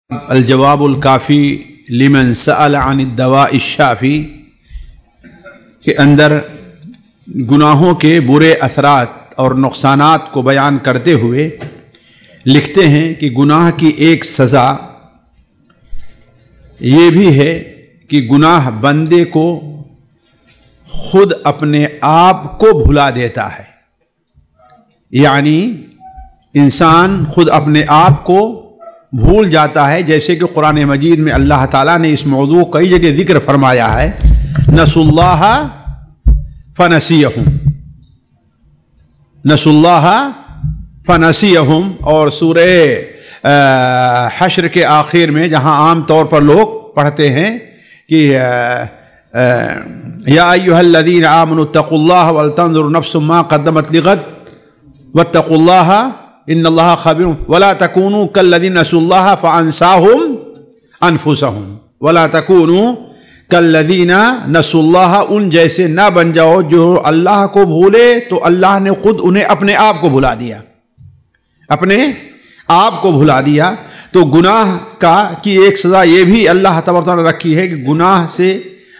الجواب الکافی لمن سأل عن الدواء الشافی کے اندر گناہوں کے برے اثرات اور نقصانات کو بیان کرتے ہوئے لکھتے ہیں کہ گناہ کی ایک سزا یہ بھی ہے کہ گناہ بندے کو خود اپنے آپ کو بھلا دیتا ہے، یعنی انسان خود اپنے آپ کو بھول جاتا ہے، جیسے کہ قرآن مجید میں اللہ تعالیٰ نے اس موضوع کئی جگہ ذکر فرمایا ہے، نسوا اللہ فنسیہم، نسوا اللہ فنسیہم، اور سورہ حشر کے آخر میں جہاں عام طور پر لوگ پڑھتے ہیں کہ یا ایھا الذین آمنوا اتقوا اللہ ولتنظر نفس ما قدمت لغد واتقوا اللہ ان اللہ خبیر ولا تکونوا کالذین نسوا اللہ فانساہم انفسہم ولا تکونوا کالذین نسوا اللہ، ان جیسے نہ بن جاؤ جو اللہ کو بھولے تو اللہ نے خود انہیں اپنے آپ کو بھلا دیا، اپنے آپ کو بھلا دیا۔ تو گناہ کی ایک سزا یہ بھی اللہ تبارک و تعالیٰ نے رکھی ہے کہ گناہ سے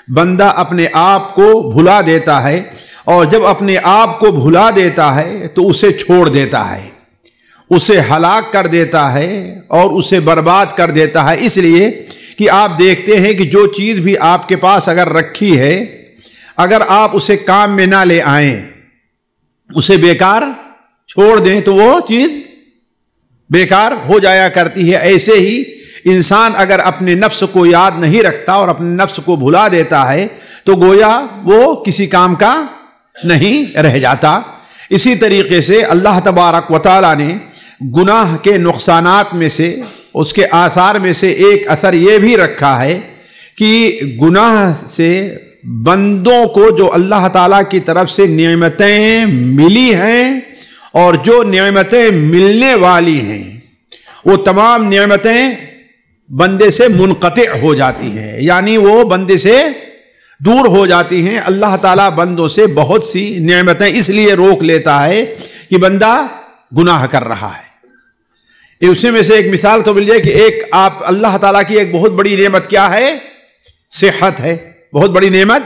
بندہ اپنے آپ کو بھلا دیتا ہے، اور جب اپنے آپ کو بھلا دیتا ہے تو اسے چھوڑ دیتا ہے، اسے ہلاک کر دیتا ہے اور اسے برباد کر دیتا ہے۔ اس لیے کہ آپ دیکھتے ہیں کہ جو چیز بھی آپ کے پاس اگر رکھی ہے، اگر آپ اسے کام میں نہ لے آئیں، اسے بیکار چھوڑ دیں تو وہ چیز بیکار ہو جایا کرتی ہے۔ ایسے ہی انسان اگر اپنے نفس کو یاد نہیں رکھتا اور اپنے نفس کو بھلا دیتا ہے تو گویا وہ کسی کام کا نہیں رہ جاتا۔ اسی طریقے سے اللہ تبارک و تعالیٰ نے گناہ کے نقصانات میں سے، اس کے آثار میں سے ایک اثر یہ بھی رکھا ہے کہ گناہ سے بندوں کو جو اللہ تعالیٰ کی طرف سے نعمتیں ملی ہیں اور جو نعمتیں ملنے والی ہیں، وہ تمام نعمتیں بندے سے منقطع ہو جاتی ہیں، یعنی وہ بندے سے دور ہو جاتی ہیں۔ اللہ تعالیٰ بندوں سے بہت سی نعمتیں اس لیے روک لیتا ہے کہ بندہ گناہ کر رہا ہے۔ اسی میں سے ایک مثال تو مل جائے کہ ایک آپ اللہ تعالیٰ کی ایک بہت بڑی نعمت کیا ہے؟ صحت ہے، بہت بڑی نعمت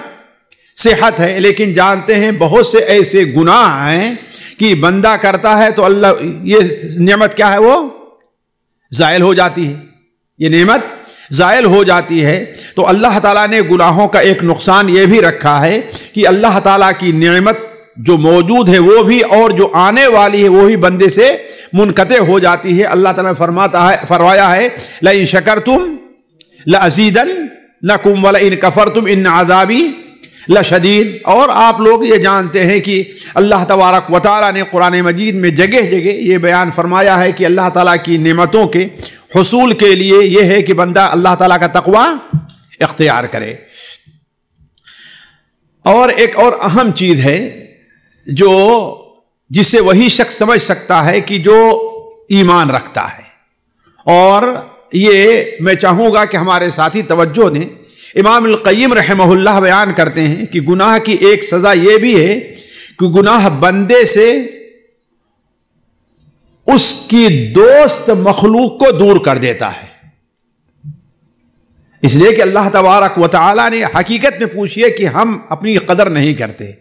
صحت ہے، لیکن جانتے ہیں بہت سے ایسے گناہ ہیں کہ بندہ کرتا ہے تو اللہ یہ نعمت کیا ہے، وہ زائل ہو جاتی ہے، یہ نعمت زائل ہو جاتی ہے۔ تو اللہ تعالیٰ نے گناہوں کا ایک نقصان یہ بھی رکھا ہے کہ اللہ تعالیٰ کی نعمت جو موجود ہے وہ بھی اور جو آنے والی ہے وہ بھی بندے سے منقطع ہو جاتی ہے۔ اللہ تعالیٰ نے فرمایا ہے لَإِن شَكَرْتُمْ لَأَزِيدَنَّكُمْ وَلَئِن كَفَرْتُمْ إِنَّ عَذَابِي لَشَدِيدٌ۔ اور آپ لوگ یہ جانتے ہیں کہ اللہ تبارک و تعالیٰ نے قرآن مجید میں جگہ جگہ یہ بیان فرمایا ہے کہ اللہ تعالیٰ کی نعمتوں کے حصول کے لیے یہ ہے کہ بندہ اللہ تعالیٰ کا تقوی اختیار کرے۔ اور ایک اور اہم چیز ہے جو جسے وہی شخص سمجھ سکتا ہے کہ جو ایمان رکھتا ہے، اور یہ میں چاہوں گا کہ ہمارے ساتھی توجہ دیں۔ امام القیم رحمہ اللہ بیان کرتے ہیں کہ گناہ کی ایک سزا یہ بھی ہے کہ گناہ بندے سے اس کی دوست مخلوق کو دور کر دیتا ہے، اس لیے کہ اللہ تبارک و تعالیٰ نے حقیقت میں پوچھئے کہ ہم اپنی قدر نہیں کرتے۔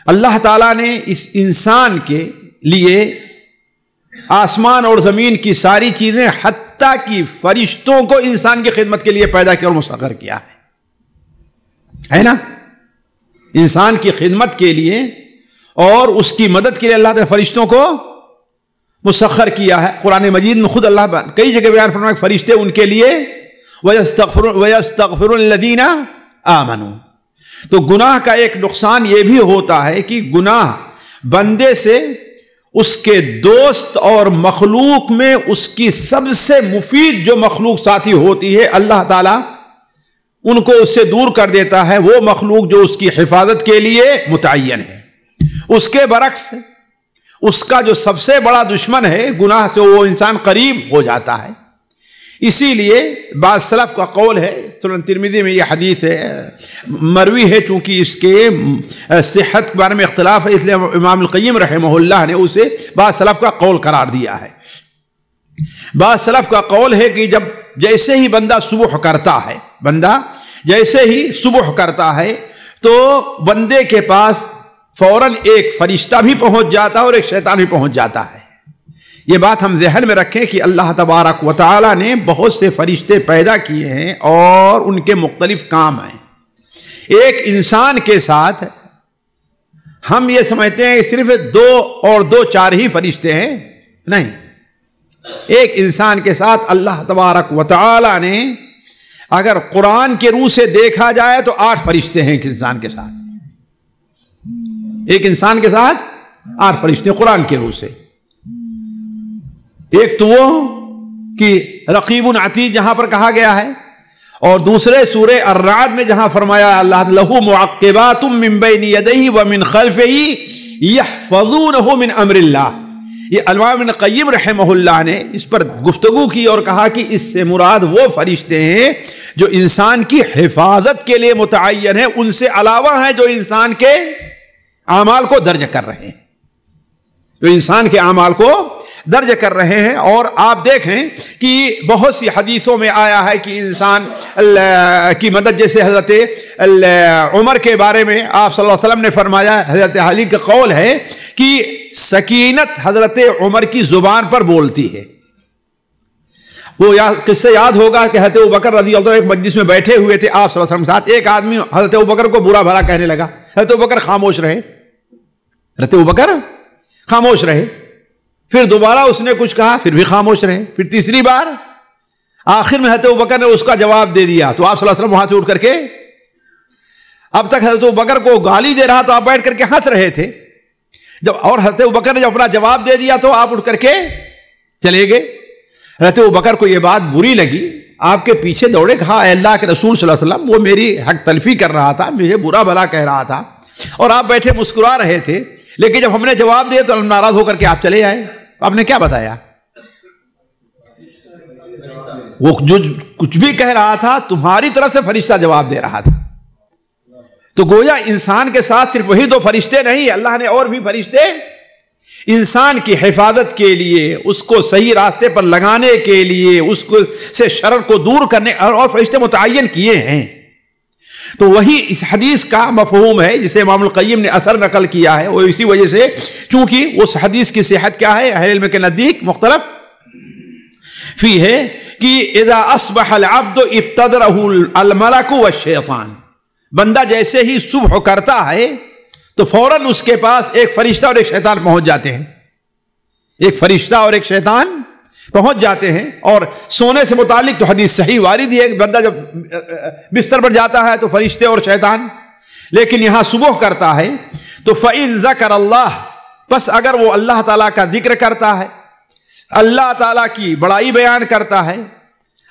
اللہ تعالیٰ نے اس انسان کے لیے آسمان اور زمین کی ساری چیزیں حتیٰ کہ فرشتوں کو انسان کی خدمت کے لیے پیدا کیا اور مسخر کیا ہے نا، انسان کی خدمت کے لیے اور اس کی مدد کے لیے اللہ نے فرشتوں کو مسخر کیا ہے۔ قرآن مجید میں خود اللہ کئی جگہ بیان فرمایا کہ فرشتے ان کے لیے وَيَسْتَغْفِرُونَ الَّذِينَ آمَنُوا۔ تو گناہ کا ایک نقصان یہ بھی ہوتا ہے کہ گناہ بندے سے اس کے دوست اور مخلوق میں اس کی سب سے مفید جو مخلوق ساتھی ہوتی ہے، اللہ تعالیٰ ان کو اس سے دور کر دیتا ہے، وہ مخلوق جو اس کی حفاظت کے لیے متعین ہے۔ اس کے برعکس اس کا جو سب سے بڑا دشمن ہے گناہ سے، وہ انسان قریب ہو جاتا ہے۔ اسی لیے بعض سلف کا قول ہے، سنن ترمذی میں یہ حدیث ہے، مروی ہے، چونکہ اس کے صحت کے بارے میں اختلاف ہے، اس لیے امام القیم رحمہ اللہ نے اسے بعض سلف کا قول قرار دیا ہے۔ بعض سلف کا قول ہے کہ جب جیسے ہی بندہ صبح کرتا ہے، بندہ جیسے ہی صبح کرتا ہے تو بندے کے پاس فوراً ایک فرشتہ بھی پہنچ جاتا ہے اور ایک شیطان بھی پہنچ جاتا ہے۔ یہ بات ہم ذہن میں رکھیں کہ اللہ تبارک و تعالی نے بہت سے فرشتے پیدا کیے ہیں اور ان کے مختلف کام ہیں۔ ایک انسان کے ساتھ ہم یہ سمجھتے ہیں کہ صرف 2 اور 2 4 ہی فرشتے ہیں، نہیں، ایک انسان کے ساتھ اللہ تبارک و تعالی نے اگر قرآن کے روح سے دیکھا جائے تو 8 فرشتے ہیں ایک انسان کے ساتھ، ایک انسان کے ساتھ 8 فرشتے قرآن کے روح سے۔ ایک تو وہ کہ رقیب عتید جہاں پر کہا گیا ہے، اور دوسرے سورہ الرعد میں جہاں فرمایا اللہ لہ معقبات من بین یدیہ ومن خلفہ یحفظونہ من امر اللہ۔ یہ علامہ ابن قیم رحمہ اللہ نے اس پر گفتگو کی اور کہا کہ اس سے مراد وہ فرشتے ہیں جو انسان کی حفاظت کے لیے متعین ہیں، ان سے علاوہ ہیں جو انسان کے اعمال کو درج کر رہے ہیں، جو انسان کے اعمال کو درج کر رہے ہیں۔ اور آپ دیکھیں کہ بہت سی حدیثوں میں آیا ہے کہ انسان کی مدد، جیسے حضرت عمر کے بارے میں آپ صلی اللہ علیہ وسلم نے فرمایا، حضرت علی کا قول ہے کہ سکینت حضرت عمر کی زبان پر بولتی ہے۔ وہ قصہ یاد ہوگا کہ حضرت ابوبکر رضی اللہ عنہ ایک مجلس میں بیٹھے ہوئے تھے آپ صلی اللہ علیہ وسلم ساتھ، ایک آدمی حضرت ابوبکر کو برا بھلا کہنے لگا، حضرت ابوبکر خاموش رہے، حضرت ابوبکر خاموش رہے، پھر دوبارہ اس نے کچھ کہا، پھر بھی خاموش رہے، پھر تیسری بار آخر میں حضرت ابوبکر نے اس کا جواب دے دیا تو آپ صلی اللہ علیہ وسلم وہاں سے اٹھ کر کے، اب تک حضرت ابوبکر کو گالی دے رہا تو آپ بیٹھ کر کے ہنس رہے تھے، اور حضرت ابوبکر نے جب اپنا جواب دے دیا تو آپ اٹھ کر کے چلے گئے۔ حضرت ابوبکر کو یہ بات بری لگی، آپ کے پیچھے دوڑے، کہا اے اللہ کے رسول صلی اللہ علیہ وسلم، وہ میری حق تلفی کر رہا تھا، مجھے برا بھلا کہہ رہا تھا اور آپ بیٹھے مسکرا رہے تھے، لیکن جب ہم نے جواب دیا تو ہم ناراض ہو کر کے آپ چلے آئے۔ آپ نے کیا بتایا؟ وہ جو کچھ بھی کہہ رہا تھا تمہاری طرف سے فرشتہ جواب دے رہا تھا۔ تو گویا انسان کے ساتھ صرف وہی 2 فرشتے نہیں، اللہ نے اور بھی فرشتے انسان کی حفاظت کے لیے، اس کو صحیح راستے پر لگانے کے لیے، اس کو سے شر کو دور کرنے اور فرشتے متعین کیے ہیں۔ تو وہی اس حدیث کا مفہوم ہے جسے امام القیم نے اثر نقل کیا ہے، وہ اسی وجہ سے، چونکہ اس حدیث کی صحت کیا ہے اہل علم کے نزدیک مختلف فی ہے کہ اذا اصبح العبد ابتدرہ الملک والشیطان، بندہ جیسے ہی صبح کرتا ہے تو فوراً اس کے پاس ایک فرشتہ اور ایک شیطان پہنچ جاتے ہیں، ایک فرشتہ اور ایک شیطان پہنچ جاتے ہیں۔ اور سونے سے متعلق تو حدیث صحیح وارد ہے، بندہ جب بستر پر جاتا ہے تو فرشتے اور شیطان، لیکن یہاں صبح کرتا ہے تو فَإِن ذَكَرَ اللَّهُ، پس اگر وہ اللہ تعالیٰ کا ذکر کرتا ہے، اللہ تعالیٰ کی بڑائی بیان کرتا ہے،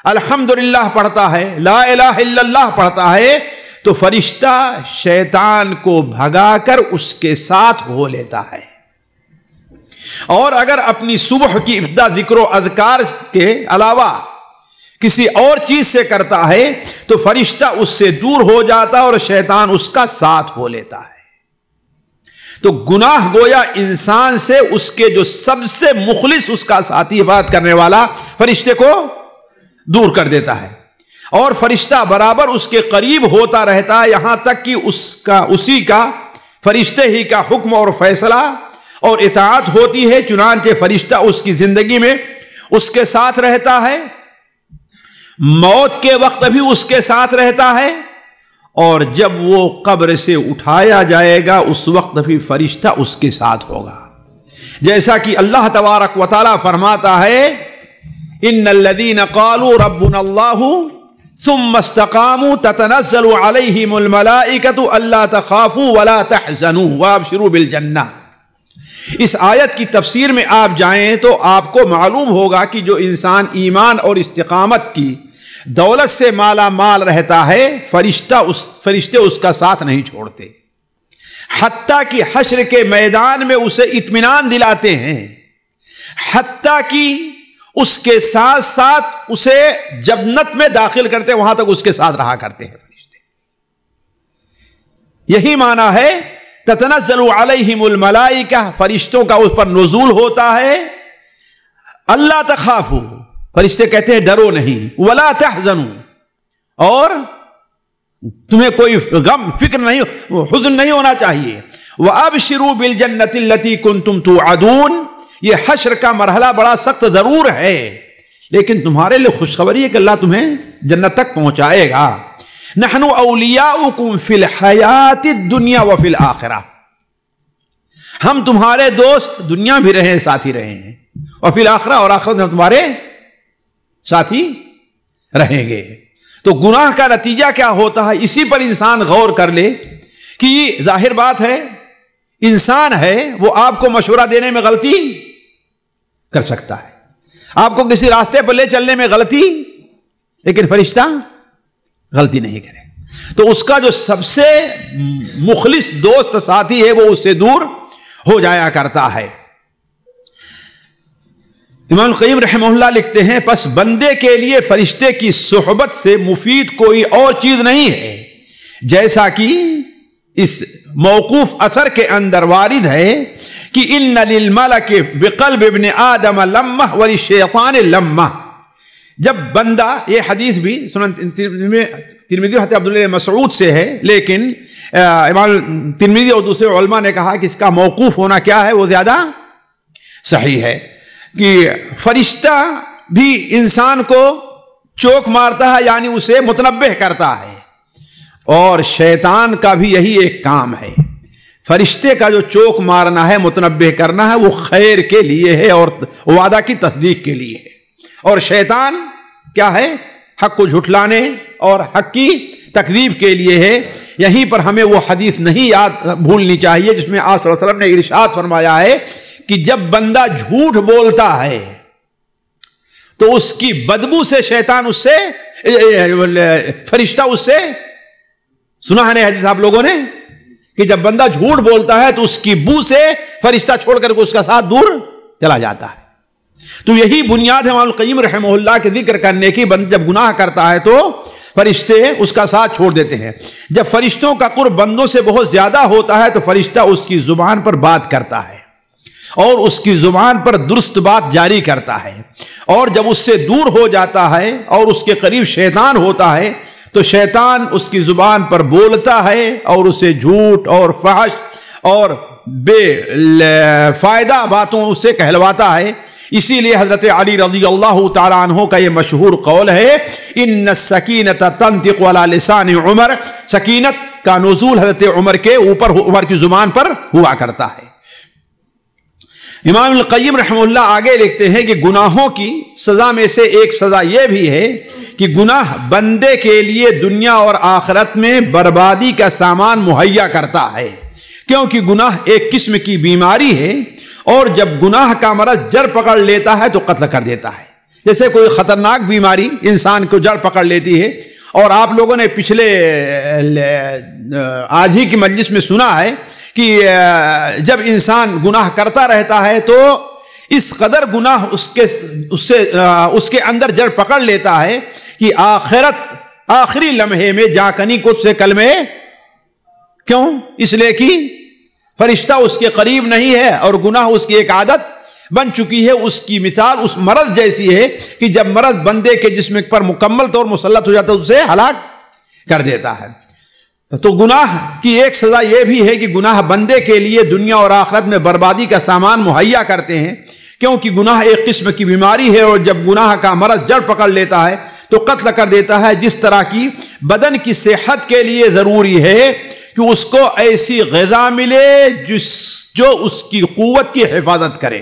الحمدللہ پڑھتا ہے، لا الہ الا اللہ پڑھتا ہے، تو فرشتہ شیطان کو بھگا کر اس کے ساتھ ہو لیتا ہے۔ اور اگر اپنی صبح کی ابتدا ذکر و اذکار کے علاوہ کسی اور چیز سے کرتا ہے تو فرشتہ اس سے دور ہو جاتا اور شیطان اس کا ساتھ ہو لیتا ہے۔ تو گناہ گویا انسان سے اس کے جو سب سے مخلص اس کا ساتھی حفاظت کرنے والا فرشتے کو دور کر دیتا ہے، اور فرشتہ برابر اس کے قریب ہوتا رہتا ہے یہاں تک کہ اسی کا فرشتے ہی کا حکم اور فیصلہ اور اطاعت ہوتی ہے، چنانچہ فرشتہ اس کی زندگی میں اس کے ساتھ رہتا ہے، موت کے وقت بھی اس کے ساتھ رہتا ہے، اور جب وہ قبر سے اٹھایا جائے گا اس وقت بھی فرشتہ اس کے ساتھ ہوگا، جیسا کہ اللہ تبارک و تعالی فرماتا ہے ان الذين قالوا ربنا الله ثم استقاموا تتنزل عليهم الملائكة الا تخافوا ولا تحزنوا وابشروا بالجنة۔ اس آیت کی تفسیر میں آپ جائیں تو آپ کو معلوم ہوگا کہ جو انسان ایمان اور استقامت کی دولت سے مالا مال رہتا ہے، فرشتے اس کا ساتھ نہیں چھوڑتے، حتیٰ کہ حشر کے میدان میں اسے اطمینان دلاتے ہیں، حتیٰ کہ اس کے ساتھ ساتھ اسے جنت میں داخل کرتے، وہاں تک اس کے ساتھ رہا کرتے ہیں فرشتے۔ یہی معنی ہے تتنزل علیہم الملائکہ، فرشتوں کا اس پر نزول ہوتا ہے، اللہ تخافوا، فرشتے کہتے ہیں ڈرو نہیں، ولا تحزنوا، اور تمہیں کوئی غم فکر نہیں، حزن نہیں ہونا چاہیے، وابشروا بالجنۃ التي كنتم توعدون، یہ حشر کا مرحلہ بڑا سخت ضرور ہے لیکن تمہارے لیے خوشخبری ہے کہ اللہ تمہیں جنت تک پہنچائے گا۔ نحن اولیاؤکم فی الحیات الدنیا وفی الآخرہ، ہم تمہارے دوست دنیا بھی رہے ساتھی رہے ہیں، وفی الآخرہ، اور آخرت میں تمہارے ساتھی رہیں گے۔ تو گناہ کا نتیجہ کیا ہوتا ہے، اسی پر انسان غور کر لے کہ ظاہر بات ہے انسان ہے وہ آپ کو مشورہ دینے میں غلطی کر سکتا ہے، آپ کو کسی راستے پر لے چلنے میں غلطی، لیکن فرشتہ غلطی نہیں کرے۔ تو اس کا جو سب سے مخلص دوست ساتھی ہے وہ اس سے دور ہو جایا کرتا ہے۔ امام القیم رحمہ اللہ لکھتے ہیں پس بندے کے لیے فرشتے کی صحبت سے مفید کوئی اور چیز نہیں ہے، جیسا کہ اس موقوف اثر کے اندر وارد ہے کہ ان للملک بقلب ابن آدم لمہ وللشیطان لمہ۔ جب بندہ، یہ حدیث بھی سنن ترمذی حضرت عبداللہ مسعود سے ہے، لیکن امام ترمذی اور دوسرے علماء نے کہا کہ اس کا موقوف ہونا کیا ہے وہ زیادہ صحیح ہے، کہ فرشتہ بھی انسان کو چوک مارتا ہے، یعنی اسے متنبہ کرتا ہے، اور شیطان کا بھی یہی ایک کام ہے۔ فرشتے کا جو چوک مارنا ہے، متنبہ کرنا ہے، وہ خیر کے لیے ہے اور وعدہ کی تصدیق کے لیے ہے، اور شیطان کیا ہے، حق کو جھٹلانے اور حق کی تکذیب کے لیے ہے۔ یہیں پر ہمیں وہ حدیث نہیں یاد بھولنی چاہیے جس میں آپ صلی اللہ علیہ وسلم نے ارشاد فرمایا ہے کہ جب بندہ جھوٹ بولتا ہے تو اس کی بدبو سے شیطان اس سے، فرشتہ اس سے، سنا ہے نا حدیث آپ لوگوں نے کہ جب بندہ جھوٹ بولتا ہے تو اس کی بو سے فرشتہ چھوڑ کر کے اس کا ساتھ دور چلا جاتا ہے۔ تو یہی بنیاد ہے امام القیم رحمہ اللہ کے ذکر کرنے کی، بند جب گناہ کرتا ہے تو فرشتے اس کا ساتھ چھوڑ دیتے ہیں۔ جب فرشتوں کا قرب بندوں سے بہت زیادہ ہوتا ہے تو فرشتہ اس کی زبان پر بات کرتا ہے اور اس کی زبان پر درست بات جاری کرتا ہے، اور جب اس سے دور ہو جاتا ہے اور اس کے قریب شیطان ہوتا ہے تو شیطان اس کی زبان پر بولتا ہے اور اسے جھوٹ اور فحش اور بے فائدہ باتوں اسے کہلواتا ہے۔ اسی لیے حضرت علی رضی اللہ تعالیٰ عنہ کا یہ مشہور قول ہے، ان السکینۃ تنطق علی لسان عمر، سکینت کا نزول حضرت عمر کے اوپر، عمر کی زبان پر ہوا کرتا ہے۔ امام القیم رحمہ اللہ آگے لکھتے ہیں کہ گناہوں کی سزا میں سے ایک سزا یہ بھی ہے کہ گناہ بندے کے لیے دنیا اور آخرت میں بربادی کا سامان مہیا کرتا ہے، کیونکہ گناہ ایک قسم کی بیماری ہے، اور جب گناہ کا مرض جڑ پکڑ لیتا ہے تو قتل کر دیتا ہے۔ جیسے کوئی خطرناک بیماری انسان کو جڑ پکڑ لیتی ہے، اور آپ لوگوں نے پچھلے آج ہی کی مجلس میں سنا ہے کہ جب انسان گناہ کرتا رہتا ہے تو اس قدر گناہ اس کے اندر جڑ پکڑ لیتا ہے کہ آخری لمحے میں جا کنی کو سے کلمے، کیوں؟ اس لیے کہ فرشتہ اس کے قریب نہیں ہے اور گناہ اس کی ایک عادت بن چکی ہے۔ اس کی مثال اس مرض جیسی ہے کہ جب مرض بندے کے جسم پر مکمل طور مسلط ہو جاتا ہے اسے ہلاک کر دیتا ہے۔ تو گناہ کی ایک سزا یہ بھی ہے کہ گناہ بندے کے لیے دنیا اور آخرت میں بربادی کا سامان مہیا کرتے ہیں، کیونکہ گناہ ایک قسم کی بیماری ہے، اور جب گناہ کا مرض جڑ پکڑ لیتا ہے تو قتل کر دیتا ہے۔ جس طرح کی بدن کی صحت کے لیے ضروری ہے کہ اس کو ایسی غذا ملے جو اس کی قوت کی حفاظت کرے،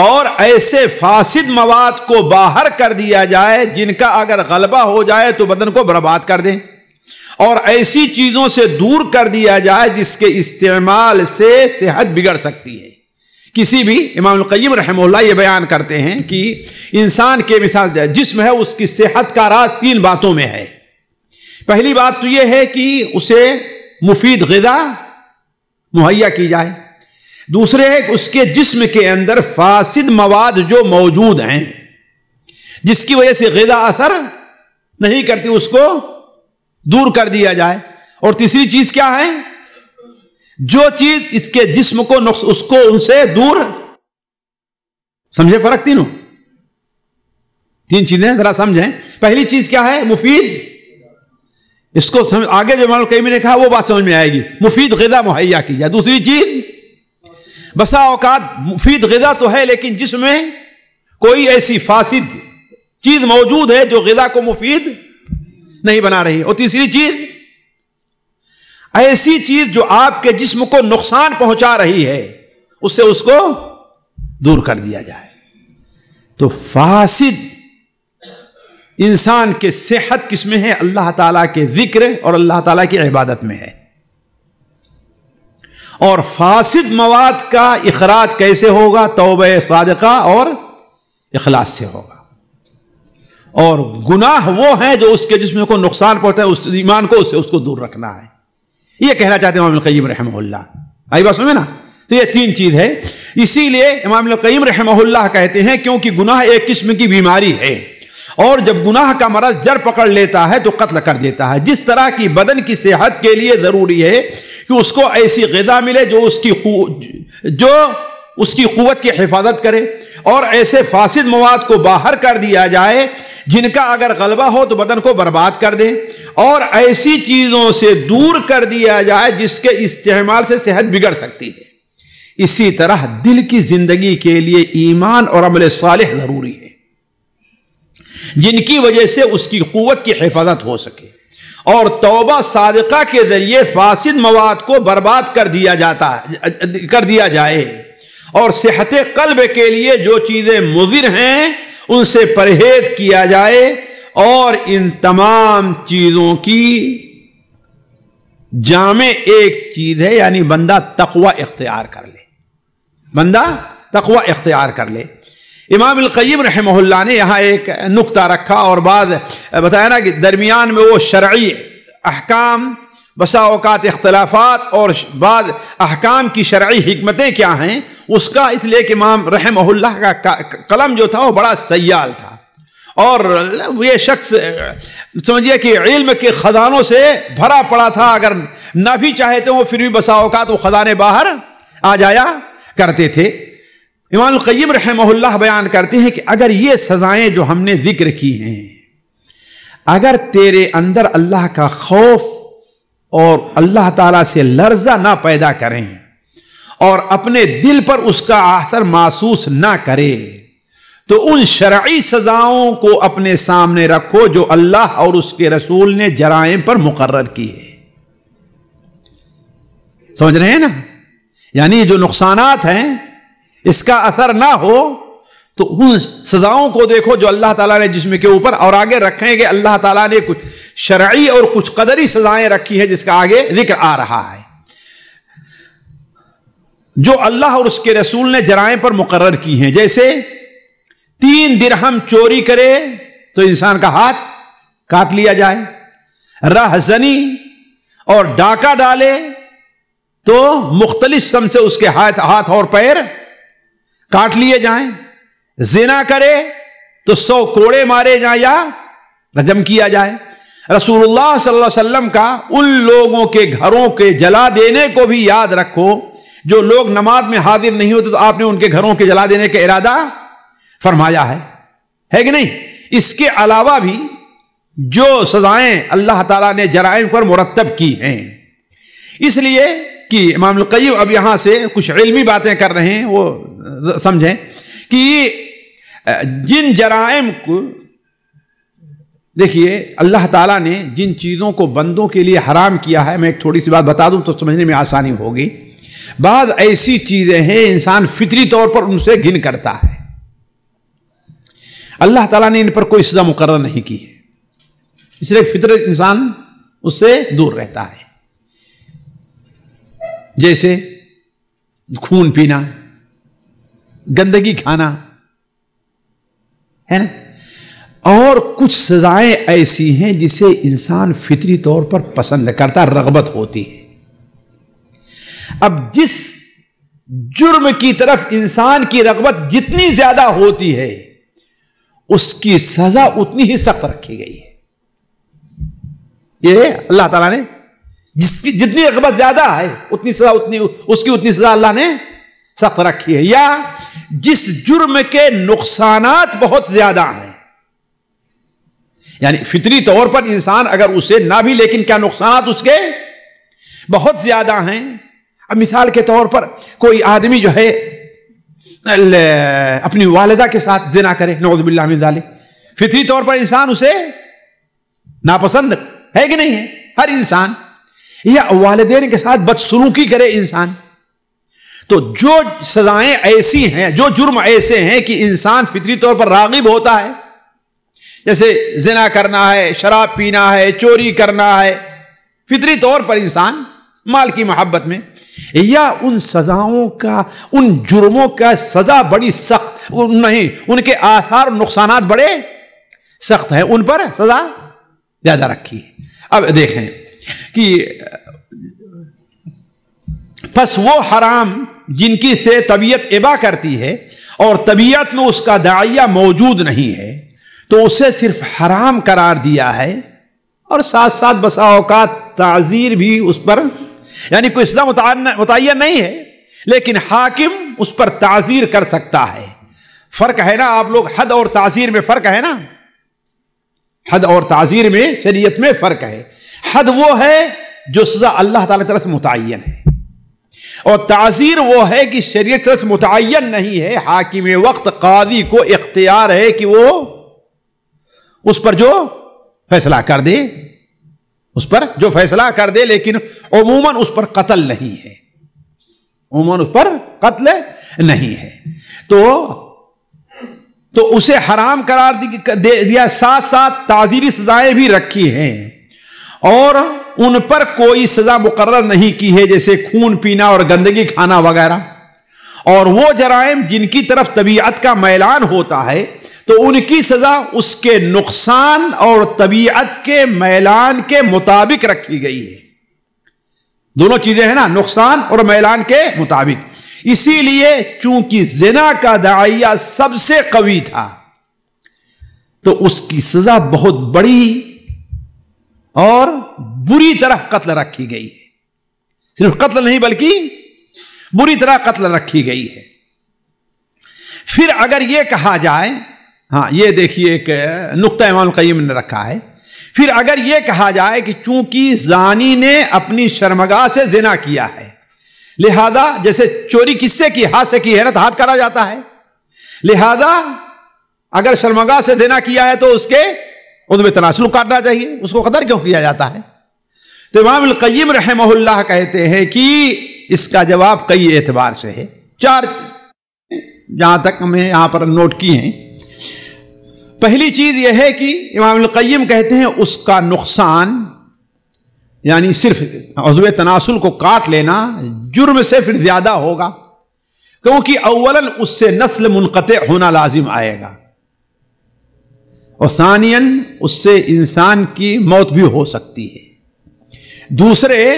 اور ایسے فاسد مواد کو باہر کر دیا جائے جن کا اگر غلبہ ہو جائے تو بدن کو برباد کر دیں، اور ایسی چیزوں سے دور کر دیا جائے جس کے استعمال سے صحت بگڑ سکتی ہے۔ کسی بھی، امام القیم رحمہ اللہ یہ بیان کرتے ہیں کہ انسان کے مثال جسم ہے، اس کی صحت کا راز 3 باتوں میں ہے۔ پہلی بات تو یہ ہے کہ اسے مفید غذا مہیا کی جائے، دوسرے ہے کہ اس کے جسم کے اندر فاسد مواد جو موجود ہیں جس کی وجہ سے غذا اثر نہیں کرتی اس کو دور کر دیا جائے، اور تیسری چیز کیا ہے، جو چیز اس کے جسم کو نقص اس کو ان سے دور، سمجھے فرق تینوں؟ تین چیزیں ذرا سمجھیں. پہلی چیز کیا ہے؟ مفید. اس کو آگے جو امام القیم نے کہا وہ بات سمجھ میں آئے گی. مفید غذا مہیا کی جائے. دوسری چیز، بسا اوقات مفید غذا تو ہے لیکن جس میں کوئی ایسی فاسد چیز موجود ہے جو غذا کو مفید نہیں بنا رہی. اور تیسری چیز، ایسی چیز جو آپ کے جسم کو نقصان پہنچا رہی ہے اس سے اس کو دور کر دیا جائے. تو فاسد انسان کے صحت کس میں ہے؟ اللہ تعالیٰ کے ذکر اور اللہ تعالیٰ کی عبادت میں ہے. اور فاسد مواد کا اخراج کیسے ہوگا؟ توبہ صادقہ اور اخلاص سے ہوگا. اور گناہ وہ ہیں جو اس کے جسم کو نقصان پہنچتا ہے، اس ایمان کو اس کو دور رکھنا ہے. یہ کہنا چاہتے ہیں امام القیم رحمہ اللہ. آئی بات سمجھے نا؟ تو یہ تین چیز ہے. اسی لیے امام القیم رحمہ اللہ کہتے ہیں کیونکہ گناہ ایک قسم کی بیماری ہے اور جب گناہ کا مرض جڑ پکڑ لیتا ہے تو قتل کر دیتا ہے. جس طرح کی بدن کی صحت کے لیے ضروری ہے کہ اس کو ایسی غذا ملے جو اس کی قوت کی حفاظت کرے، اور ایسے فاسد مواد کو باہر کر دیا جائے جن کا اگر غلبہ ہو تو بدن کو برباد کر دے، اور ایسی چیزوں سے دور کر دیا جائے جس کے استعمال سے صحت بگڑ سکتی ہے. اسی طرح دل کی زندگی کے لیے ایمان اور عمل صالح ضروری ہے جن کی وجہ سے اس کی قوت کی حفاظت ہو سکے، اور توبہ صادقہ کے ذریعے فاسد مواد کو برباد کر دیا جائے، اور صحت قلب کے لیے جو چیزیں مضر ہیں ان سے پرہیز کیا جائے. اور ان تمام چیزوں کی جامع ایک چیز ہے، یعنی بندہ تقوی اختیار کر لے. بندہ تقوی اختیار کر لے. امام القیم رحمہ اللہ نے یہاں ایک نقطہ رکھا اور بعد بتایا نا کہ درمیان میں وہ شرعی احکام، بسا اوقات اختلافات اور بعد احکام کی شرعی حکمتیں کیا ہیں، اس کا اس لیے کہ امام رحمہ اللہ کا قلم جو تھا وہ بڑا سیال تھا، اور یہ شخص سمجھیے کہ علم کے خزانوں سے بھرا پڑا تھا. اگر نہ بھی چاہتے ہو پھر بھی بسا اوقات وہ خزانے باہر آ جایا کرتے تھے. امام القیم رحمہ اللہ بیان کرتے ہیں کہ اگر یہ سزائیں جو ہم نے ذکر کی ہیں اگر تیرے اندر اللہ کا خوف اور اللہ تعالیٰ سے لرزہ نہ پیدا کریں اور اپنے دل پر اس کا اثر محسوس نہ کرے تو ان شرعی سزاؤں کو اپنے سامنے رکھو جو اللہ اور اس کے رسول نے جرائم پر مقرر کی ہے. سمجھ رہے ہیں نا؟ یعنی جو نقصانات ہیں اس کا اثر نہ ہو تو ان سزاؤں کو دیکھو جو اللہ تعالیٰ نے جسم کے اوپر، اور آگے رکھیں کہ اللہ تعالیٰ نے کچھ شرعی اور کچھ قدری سزائیں رکھی ہیں جس کا آگے ذکر آ رہا ہے، جو اللہ اور اس کے رسول نے جرائم پر مقرر کی ہیں. جیسے 3 درہم چوری کرے تو انسان کا ہاتھ کاٹ لیا جائے، رہزنی اور ڈاکہ ڈالے تو مختلف سم سے اس کے ہاتھ اور پیر کاٹ لیے جائیں، زنا کرے تو 100 کوڑے مارے جائیں یا رجم کیا جائے. رسول اللہ صلی اللہ علیہ وسلم کا ان لوگوں کے گھروں کے جلا دینے کو بھی یاد رکھو جو لوگ نماز میں حاضر نہیں ہوتے، تو آپ نے ان کے گھروں کے جلا دینے کا ارادہ فرمایا ہے کہ نہیں؟ اس کے علاوہ بھی جو سزائیں اللہ تعالیٰ نے جرائم پر مرتب کی ہیں، اس لیے کہ امام القیم اب یہاں سے کچھ علمی باتیں کر رہے ہیں، وہ سمجھیں کہ جن جرائم کو دیکھیے اللہ تعالیٰ نے جن چیزوں کو بندوں کے لیے حرام کیا ہے، میں ایک تھوڑی سی بات بتا دوں تو سمجھنے میں آسانی ہوگی. بعض ایسی چیزیں ہیں انسان فطری طور پر ان سے گھن کرتا ہے، اللہ تعالیٰ نے ان پر کوئی سزا مقرر نہیں کی ہے، اس لیے فطرت انسان اس سے دور رہتا ہے. جیسے خون پینا، گندگی کھانا ہے نا، اور کچھ سزائیں ایسی ہیں جسے انسان فطری طور پر پسند کرتا، رغبت ہوتی ہے. اب جس جرم کی طرف انسان کی رغبت جتنی زیادہ ہوتی ہے اس کی سزا اتنی ہی سخت رکھی گئی ہے. یہ اللہ تعالیٰ نے جس کی جتنی رغبت زیادہ ہے اتنی سزا اللہ نے سخت رکھی ہے. یا جس جرم کے نقصانات بہت زیادہ ہیں یعنی فطری طور پر انسان اگر اسے نہ بھی، لیکن کیا نقصانات اس کے بہت زیادہ ہیں. اب مثال کے طور پر کوئی آدمی جو ہے اپنی والدہ کے ساتھ زنا کرے، نعوذ باللہ من ذالک، فطری طور پر انسان اسے ناپسند ہے کہ نہیں ہے ہر انسان. یا والدین کے ساتھ بدسلوکی کرے انسان. تو جو سزائیں ایسی ہیں، جو جرم ایسے ہیں کہ انسان فطری طور پر راغب ہوتا ہے، جیسے زنا کرنا ہے، شراب پینا ہے، چوری کرنا ہے، فطری طور پر انسان مال کی محبت میں، یا ان سزاؤں کا، ان جرموں کا سزا بڑی سخت نہیں، ان کے آثار اور نقصانات بڑے سخت ہیں، ان پر سزا زیادہ رکھی. اب دیکھیں کہ پس وہ حرام جن کی سے طبیعت ابا کرتی ہے اور طبیعت میں اس کا داعیہ موجود نہیں ہے، تو اسے صرف حرام قرار دیا ہے، اور ساتھ ساتھ بسا اوقات تعزیر بھی اس پر، یعنی کوئی سزا متعین نہیں ہے لیکن حاکم اس پر تعزیر کر سکتا ہے. فرق ہے نا آپ لوگ، حد اور تعزیر میں فرق ہے نا، حد اور تعزیر میں شریعت میں فرق ہے. حد وہ ہے جو سزا اللہ تعالی طرف سے متعین ہے، اور تعزیر وہ ہے کہ شریعت طرف سے متعین نہیں ہے. حاکم وقت قاضی کو اختیار ہے کہ وہ اس پر جو فیصلہ کر دے، اس پر جو فیصلہ کر دے، لیکن عموماً اس پر قتل نہیں ہے، عموماً اس پر قتل نہیں ہے. تو اسے حرام قرار دے دیا، ساتھ ساتھ تعزیری سزائیں بھی رکھی ہیں، اور ان پر کوئی سزا مقرر نہیں کی ہے، جیسے خون پینا اور گندگی کھانا وغیرہ. اور وہ جرائم جن کی طرف طبیعت کا میلان ہوتا ہے تو ان کی سزا اس کے نقصان اور طبیعت کے میلان کے مطابق رکھی گئی ہے. دونوں چیزیں ہیں نا، نقصان اور میلان کے مطابق. اسی لیے چونکہ زنا کا داعیہ سب سے قوی تھا تو اس کی سزا بہت بڑی اور بری طرح قتل رکھی گئی ہے. صرف قتل نہیں بلکہ بری طرح قتل رکھی گئی ہے. پھر اگر یہ کہا جائے، ہاں یہ دیکھیے ایک نقطہ امام القیم نے رکھا ہے، پھر اگر یہ کہا جائے کہ چونکہ زانی نے اپنی شرمگاہ سے زنا کیا ہے، لہذا جیسے چوری کس سے کی، ہاتھ سے کی ہے نا، تو ہاتھ کاٹا جاتا ہے، لہذا اگر شرمگاہ سے زنا کیا ہے تو اس کے عضو تناسل کاٹنا چاہیے، اس کو قتل کیوں کیا جاتا ہے؟ تو امام القیم رحمہ اللہ کہتے ہیں کہ اس کا جواب کئی اعتبار سے ہے، چار جہاں تک ہمیں یہاں پر نوٹ کی ہیں. پہلی چیز یہ ہے کہ امام القیم کہتے ہیں اس کا نقصان، یعنی صرف عضو تناسل کو کاٹ لینا جرم سے پھر زیادہ ہوگا، کیونکہ اولاً اس سے نسل منقطع ہونا لازم آئے گا، اور ثانیاً اس سے انسان کی موت بھی ہو سکتی ہے. دوسرے،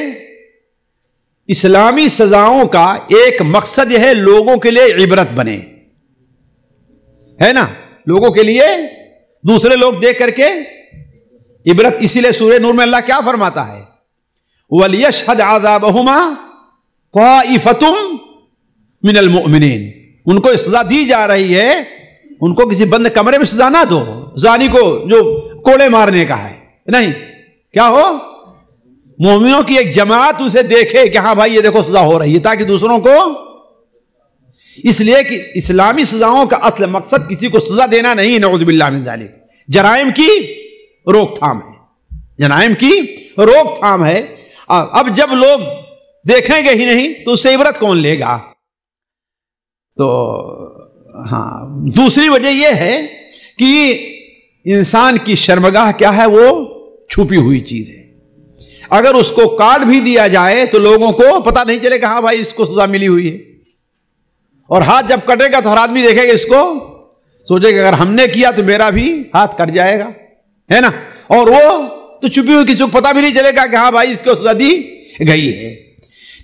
اسلامی سزاؤں کا ایک مقصد یہ ہے لوگوں کے لیے عبرت بنے، ہے نا، لوگوں کے لیے دوسرے لوگ دیکھ کر کے عبرت. اسی لیے سورہ نور میں اللہ کیا فرماتا ہے، وَلْيَشْهَدْ عَذَابَهُمَا طَائِفَةٌ مِّنَ الْمُؤْمِنِينَ. ان کو سزا دی جا رہی ہے، ان کو کسی بند کمرے میں سزا نہ دو، زانی کو جو کوڑے مارنے کا ہے نہیں، کیا ہو، مومنوں کی ایک جماعت اسے دیکھے کہ ہاں بھائی یہ دیکھو سزا ہو رہی ہے، تاکہ دوسروں کو، اس لیے کہ اسلامی سزاؤں کا اصل مقصد کسی کو سزا دینا نہیں، نعوذ باللہ من ذالک، جرائم کی روک تھام ہے، جرائم کی روک تھام ہے. اب جب لوگ دیکھیں گے ہی نہیں تو اس سے عبرت کون لے گا؟ تو ہاں، دوسری وجہ یہ ہے کہ انسان کی شرمگاہ کیا ہے، وہ چھپی ہوئی چیز ہے. اگر اس کو کاٹ بھی دیا جائے تو لوگوں کو پتہ نہیں چلے کہ ہاں بھائی اس کو سزا ملی ہوئی ہے، اور ہاتھ جب کٹے گا تو ہر آدمی دیکھے گا اس کو، سوچے کہ اگر ہم نے کیا تو میرا بھی ہاتھ کٹ جائے گا، ہے نا، اور وہ تو چھپی ہوئی کسی کو پتہ بھی نہیں چلے گا کہ ہاں بھائی اس کو سزا دی گئی ہے.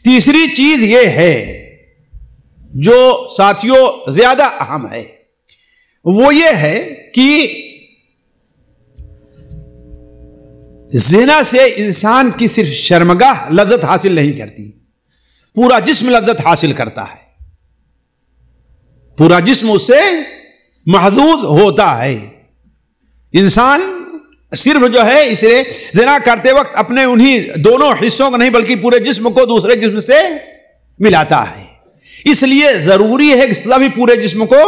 تیسری چیز یہ ہے جو ساتھیوں زیادہ اہم ہے، وہ یہ ہے کہ زنا سے انسان کی صرف شرمگاہ لذت حاصل نہیں کرتی، پورا جسم لذت حاصل کرتا ہے، پورا جسم اس سے محظوظ ہوتا ہے. انسان صرف جو ہے اس لیے زنا کرتے وقت اپنے انہی دونوں حصوں کو نہیں بلکہ پورے جسم کو دوسرے جسم سے ملاتا ہے، اس لیے ضروری ہے کہ سزا بھی پورے جسم کو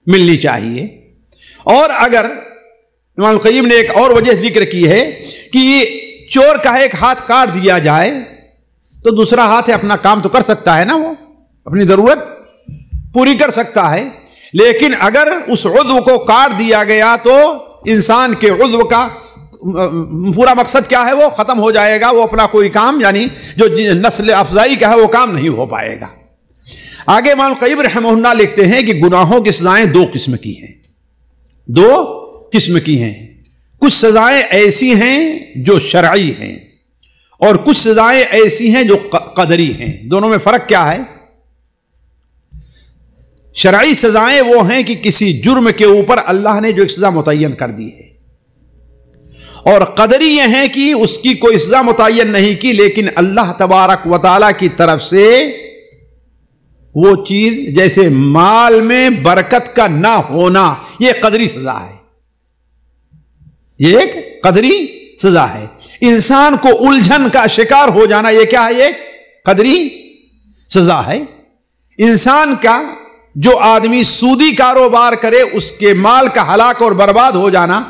ملنی چاہیے۔ اور اگر امام القیم نے ایک اور وجہ ذکر کی ہے کہ چور کا ایک ہاتھ کاٹ دیا جائے تو دوسرا ہاتھ ہے اپنا کام تو کر سکتا ہے نا، وہ اپنی ضرورت پوری کر سکتا ہے، لیکن اگر اس عضو کو کاٹ دیا گیا تو انسان کے عضو کا پورا مقصد کیا ہے، وہ ختم ہو جائے گا، وہ اپنا کوئی کام یعنی جو نسل افزائی کا ہے وہ کام نہیں ہو پائے گا۔ آگے امام القیم رحمہ اللہ لکھتے ہیں کہ گناہوں کی سزائیں دو قسم کی ہیں، دو قسم کی ہیں۔ کچھ سزائیں ایسی ہیں جو شرعی ہیں اور کچھ سزائیں ایسی ہیں جو قدری ہیں۔ دونوں میں فرق کیا ہے؟ شرعی سزائیں وہ ہیں کہ کسی جرم کے اوپر اللہ نے جو ایک سزا متعین کر دی ہے، اور قدری یہ ہیں کہ اس کی کوئی سزا متعین نہیں کی لیکن اللہ تبارک و تعالی کی طرف سے وہ چیز جیسے مال میں برکت کا نہ ہونا، یہ قدری سزا ہے، یہ ایک قدری سزا ہے۔ انسان کو الجھن کا شکار ہو جانا، یہ کیا ہے؟ ایک قدری سزا ہے۔ انسان کا جو آدمی سودی کاروبار کرے اس کے مال کا ہلاک اور برباد ہو جانا،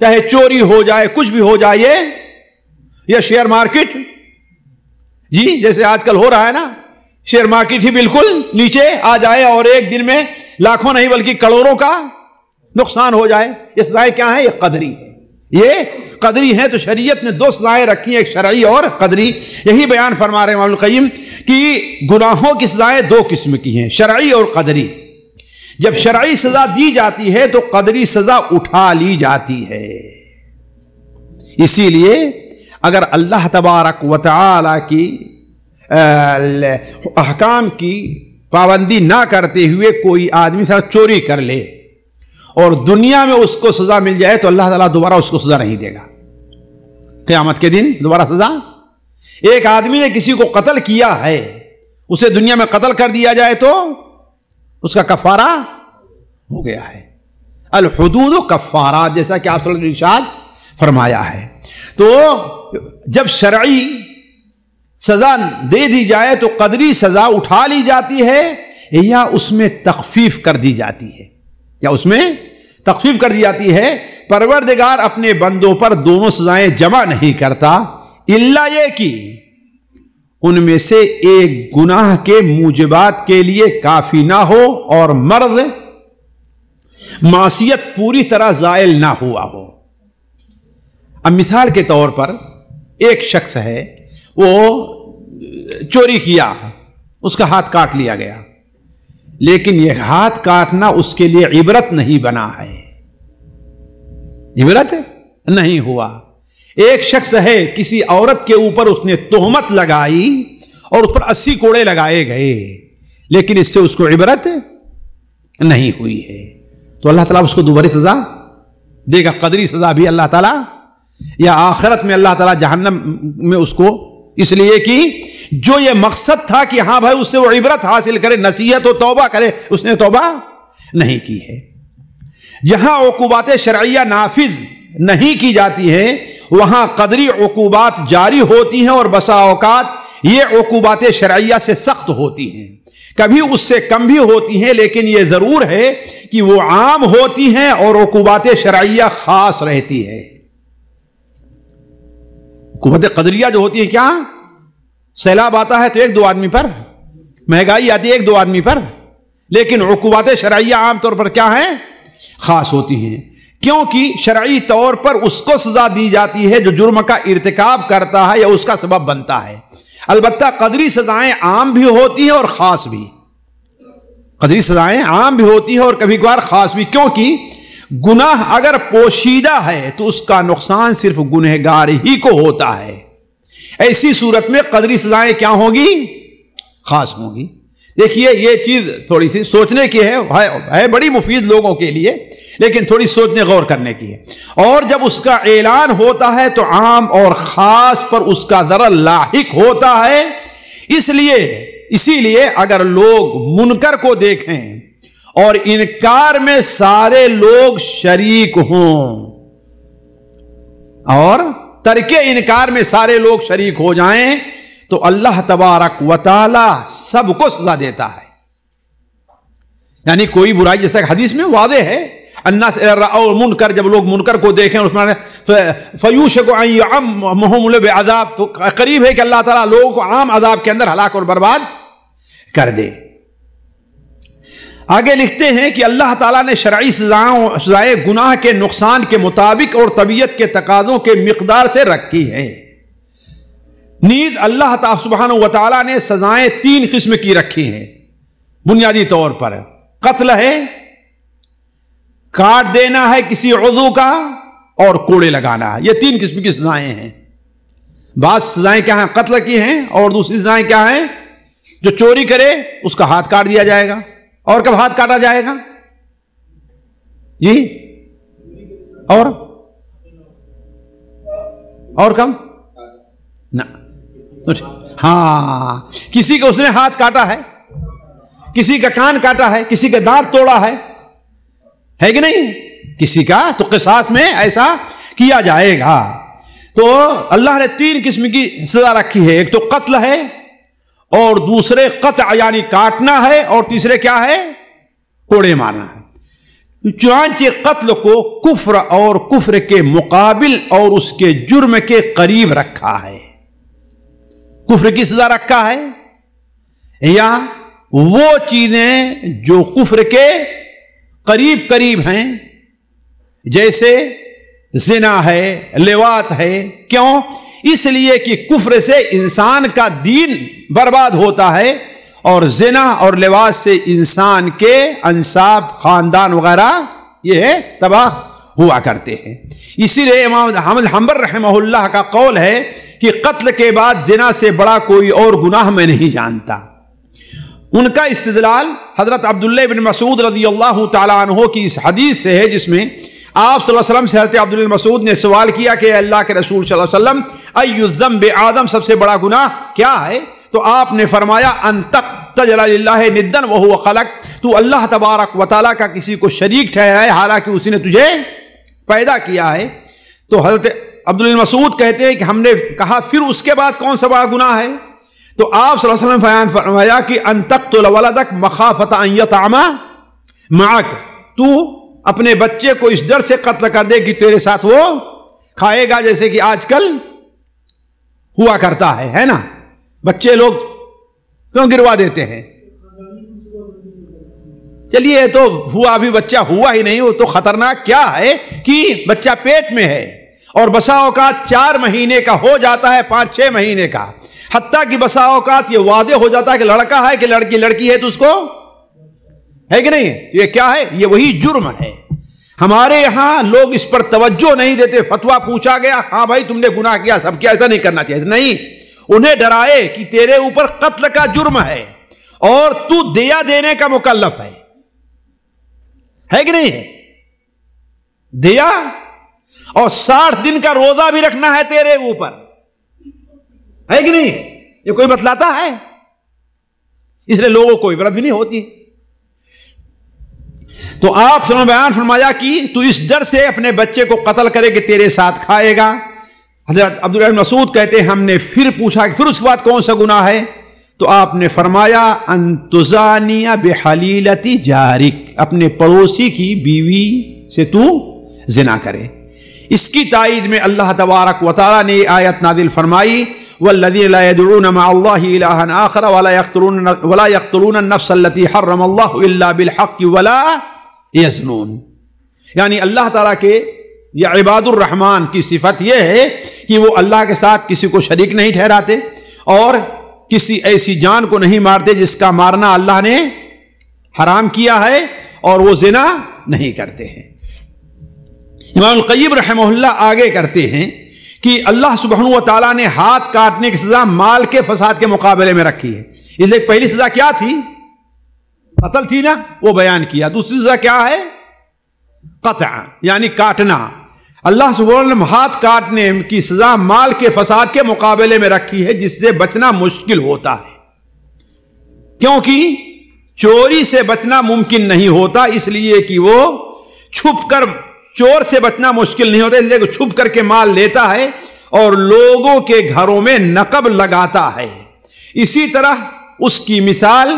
چاہے چوری ہو جائے کچھ بھی ہو جائے، یا شیئر مارکیٹ جی جیسے آج کل ہو رہا ہے نا، شیئر مارکیٹ ہی بالکل نیچے آ جائے اور ایک دن میں لاکھوں نہیں بلکہ کروڑوں کا نقصان ہو جائے، یہ سزائیں کیا ہیں؟ یہ قدری ہے، یہ قدری ہے۔ تو شریعت نے دو سزائیں رکھی ہیں، ایک شرعی اور قدری۔ یہی بیان فرما رہے ہیں امام القیم کہ گناہوں کی سزائیں دو قسم کی ہیں، شرعی اور قدری۔ جب شرعی سزا دی جاتی ہے تو قدری سزا اٹھا لی جاتی ہے۔ اسی لیے اگر اللہ تبارک و تعالی کی احکام کی پابندی نہ کرتے ہوئے کوئی آدمی سر چوری کر لے اور دنیا میں اس کو سزا مل جائے تو اللہ تعالیٰ دوبارہ اس کو سزا نہیں دے گا قیامت کے دن، دوبارہ سزا۔ ایک آدمی نے کسی کو قتل کیا ہے، اسے دنیا میں قتل کر دیا جائے تو اس کا کفارہ ہو گیا ہے، الحدود و کفارات، جیسا کہ آپ صلی اللہ علیہ وسلم نے ارشاد فرمایا ہے۔ تو جب شرعی سزا دے دی جائے تو قدری سزا اٹھا لی جاتی ہے یا اس میں تخفیف کر دی جاتی ہے، یا اس میں تخفیف کر دی جاتی ہے۔ پروردگار اپنے بندوں پر دونوں سزائیں جمع نہیں کرتا، الا یہ کہ ان میں سے ایک گناہ کے موجبات کے لیے کافی نہ ہو اور مرض معصیت پوری طرح زائل نہ ہوا ہو۔ اب مثال کے طور پر ایک شخص ہے، وہ چوری کیا، اس کا ہاتھ کاٹ لیا گیا، لیکن یہ ہاتھ کاٹنا اس کے لیے عبرت نہیں بنا ہے، عبرت نہیں ہوا۔ ایک شخص ہے، کسی عورت کے اوپر اس نے تہمت لگائی اور اس پر 80 کوڑے لگائے گئے، لیکن اس سے اس کو عبرت نہیں ہوئی ہے، تو اللہ تعالیٰ اس کو دوباری سزا دے گا، قدری سزا بھی اللہ تعالیٰ، یا آخرت میں اللہ تعالیٰ جہنم میں اس کو، اس لیے کہ جو یہ مقصد تھا کہ ہاں بھائی اس سے وہ عبرت حاصل کرے، نصیحت و توبہ کرے، اس نے توبہ نہیں کی ہے۔ جہاں عقوبات شرعیہ نافذ نہیں کی جاتی ہیں وہاں قدری عقوبات جاری ہوتی ہیں، اور بسا اوقات یہ عقوبات شرعیہ سے سخت ہوتی ہیں، کبھی اس سے کم بھی ہوتی ہیں، لیکن یہ ضرور ہے کہ وہ عام ہوتی ہیں اور عقوبات شرعیہ خاص رہتی ہے۔ عقوبت قدریہ جو ہوتی ہے، کیا سیلاب آتا ہے تو ایک دو آدمی پر، مہنگائی آتی ہے ایک دو آدمی پر، لیکن عقوبات شرعیہ عام طور پر کیا ہیں؟ خاص ہوتی ہیں، کیونکہ شرعی طور پر اس کو سزا دی جاتی ہے جو جرم کا ارتکاب کرتا ہے یا اس کا سبب بنتا ہے۔ البتہ قدری سزائیں عام بھی ہوتی ہیں اور خاص بھی، قدری سزائیں عام بھی ہوتی ہیں اور کبھی کبھار خاص بھی، کیونکہ گناہ اگر پوشیدہ ہے تو اس کا نقصان صرف گنہگار ہی کو ہوتا ہے، ایسی صورت میں قدری سزائیں کیا ہوں گی؟ خاص ہوں گی۔ دیکھیے یہ چیز تھوڑی سی سوچنے کی ہے بڑی مفید لوگوں کے لیے، لیکن تھوڑی سوچنے غور کرنے کی ہے۔ اور جب اس کا اعلان ہوتا ہے تو عام اور خاص پر اس کا ضرر لاحق ہوتا ہے، اسی لیے اگر لوگ منکر کو دیکھیں اور انکار میں سارے لوگ شریک ہوں اور ترک انکار میں سارے لوگ شریک ہو جائیں تو اللہ تبارک و تعالی سب کو سزا دیتا ہے. یعنی کوئی برائی، جیسا حدیث میں واضح ہے، الناس اور منکر، جب لوگ منکر کو دیکھیں اس میں فیوشک ان یعمہم بعذاب، تو قریب ہے کہ اللہ تعالیٰ لوگوں کو عام عذاب کے اندر ہلاک اور برباد کر دے. آگے لکھتے ہیں کہ اللہ تعالیٰ نے شرعی سزائیں گناہ کے نقصان کے مطابق اور طبیعت کے تقاضوں کے مقدار سے رکھی ہے. نیز اللہ تعالیٰ سبحانہ و تعالیٰ نے سزائیں 3 قسم کی رکھی ہیں بنیادی طور پر. قتل ہے، کاٹ دینا ہے کسی عضو کا، اور کوڑے لگانا ہے. یہ 3 قسم کی سزائیں ہیں. بعض سزائیں کیا ہیں؟ قتل کی ہیں. اور دوسری سزائیں کیا ہیں؟ جو چوری کرے اس کا ہاتھ کاٹ دیا جائے گا. اور کب ہاتھ کاٹا جائے گا جی؟ اور کم نہ. ہاں، کسی کا اس نے ہاتھ کاٹا ہے، کسی کا کان کاٹا ہے، کسی کا دانت توڑا ہے کہ نہیں؟ کسی کا تو قصاص میں ایسا کیا جائے گا. تو اللہ نے 3 قسم کی سزا رکھی ہے. ایک تو قتل ہے، اور دوسرے قطع یعنی کاٹنا ہے، اور تیسرے کیا ہے؟ کوڑے مارنا ہے. چنانچہ قتل کو کفر اور کفر کے مقابل اور اس کے جرم کے قریب رکھا ہے. کفر کی سزا رکھا ہے، یا وہ چیزیں جو کفر کے قریب قریب ہیں، جیسے زنا ہے، لواط ہے. کیوں؟ اس لیے کہ کفر سے انسان کا دین برباد ہوتا ہے، اور زنا اور لواط سے انسان کے انساب، خاندان وغیرہ یہ تباہ ہوا کرتے ہیں. اسی لیے امام احمد حنبل رحمہ اللہ کا قول ہے کہ قتل کے بعد زنا سے بڑا کوئی اور گناہ میں نہیں جانتا. ان کا استدلال حضرت عبداللہ بن مسعود رضی اللہ تعالیٰ عنہ کی اس حدیث سے ہے، جس میں آپ صلی اللہ علیہ وسلم سے حضرت عبداللہ بن مسعود نے سوال کیا کہ اللہ کے رسول صلی اللہ علیہ وسلم ای الذنب آدم، سب سے بڑا گناہ کیا ہے؟ تو آپ نے فرمایا ان تجعل للہ ندا وہو خلق، تو اللہ تبارک و تعالیٰ کا کسی کو شریک ٹھہرائے حالانکہ اسی نے تجھے پیدا کیا ہے. تو حضرت عبداللہ بن مسعود کہتے ہیں کہ ہم نے کہا پھر اس کے بعد کون سا بڑا گناہ ہے؟ تو آپ صلی اللہ علیہ وسلم بیان فرمایا کہ ان تقتل ولدک مخافۃ ان یطعم معک، تو اپنے بچے کو اس ڈر سے قتل کر دے کہ تیرے ساتھ وہ کھائے گا، جیسے کہ آج کل ہوا کرتا ہے نا. بچے لوگ کیوں گروا دیتے ہیں؟ چلیے تو ہوا، ابھی بچہ ہوا ہی نہیں، وہ تو خطرناک کیا ہے کہ بچہ پیٹ میں ہے، اور بسا اوقات 4 مہینے کا ہو جاتا ہے، 5-6 مہینے کا، حتیٰ کہ بسا اوقات یہ واضح ہو جاتا ہے کہ لڑکا ہے کہ لڑکی، لڑکی ہے تو اس کو ہے کہ نہیں. یہ کیا ہے؟ یہ وہی جرم ہے. ہمارے یہاں لوگ اس پر توجہ نہیں دیتے. فتویٰ پوچھا گیا، ہاں بھائی تم نے گناہ کیا، سب کیا، ایسا نہیں کرنا چاہیے. نہیں، انہیں ڈرائے کہ تیرے اوپر قتل کا جرم ہے اور تو دیا دینے کا مکلف ہے کہ نہیں ہے؟ دیا، اور 60 دن کا روزہ بھی رکھنا ہے تیرے اوپر، ہے کہ نہیں؟ یہ کوئی بتلاتا ہے؟ اس لیے لوگوں کو عبرت بھی نہیں ہوتی. تو آپ نے بیان فرمایا کہ تو اس ڈر سے اپنے بچے کو قتل کرے کہ تیرے ساتھ کھائے گا. حضرت عبداللہ بن مسعود کہتے ہیں ہم نے پھر پوچھا کہ پھر اس کے بعد کون سا گناہ ہے؟ تو آپ نے فرمایا ان تزانی بحلیلۃ جارک، اپنے پڑوسی کی بیوی سے تو زنا کرے. اس کی تائید میں اللہ تبارک و تعالیٰ نے آیت نازل فرمائی والذین لا يدعون مع اللہ الہا آخر ولا يقتلون النفس التي حرم اللہ الا بالحق ولا یزنون. یعنی اللہ تعالیٰ کے یا عباد الرحمن کی صفت یہ ہے کہ وہ اللہ کے ساتھ کسی کو شریک نہیں ٹھہراتے، اور کسی ایسی جان کو نہیں مارتے جس کا مارنا اللہ نے حرام کیا ہے، اور وہ زنا نہیں کرتے ہیں. امام القیم رحمہ اللہ آگے کرتے ہیں کہ اللہ سبحانہ و تعالیٰ نے ہاتھ کاٹنے کی سزا مال کے فساد کے مقابلے میں رکھی ہے. اس لیے پہلی سزا کیا تھی؟ قتل تھی نا، وہ بیان کیا. دوسری سزا کیا ہے؟ قطع یعنی کاٹنا. اللہ سبحانہ نے ہاتھ کاٹنے کی سزا مال کے فساد کے مقابلے میں رکھی ہے، جس سے بچنا مشکل ہوتا ہے، کیونکہ چوری سے بچنا ممکن نہیں ہوتا، اس لیے کہ وہ چھپ کر چور سے بچنا مشکل نہیں ہوتا، اس لیے چھپ کر کے مال لیتا ہے اور لوگوں کے گھروں میں نقب لگاتا ہے۔ اسی طرح اس کی مثال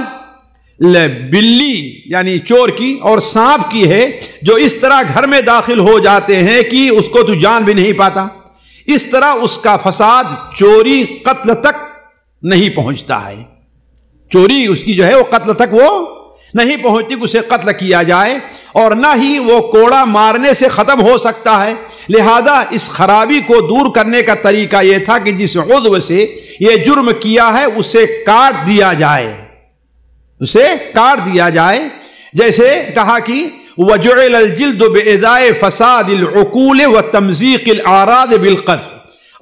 بلی یعنی چور کی اور سانپ کی ہے، جو اس طرح گھر میں داخل ہو جاتے ہیں کہ اس کو تو جان بھی نہیں پاتا۔ اس طرح اس کا فساد چوری قتل تک نہیں پہنچتا ہے، چوری اس کی جو ہے وہ قتل تک وہ نہیں پہنچتی کہ اسے قتل کیا جائے، اور نہ ہی وہ کوڑا مارنے سے ختم ہو سکتا ہے۔ لہذا اس خرابی کو دور کرنے کا طریقہ یہ تھا کہ جس عضو سے یہ جرم کیا ہے اسے کاٹ دیا جائے، اسے کاٹ دیا جائے۔ جیسے کہا کہ وَجُعِلَ الْجِلْدُ بِإِذَاءِ فَسَادِ الْعُقُولِ وَتَمْزِيقِ الْأَعْرَاضِ بِالْقَذْفِ،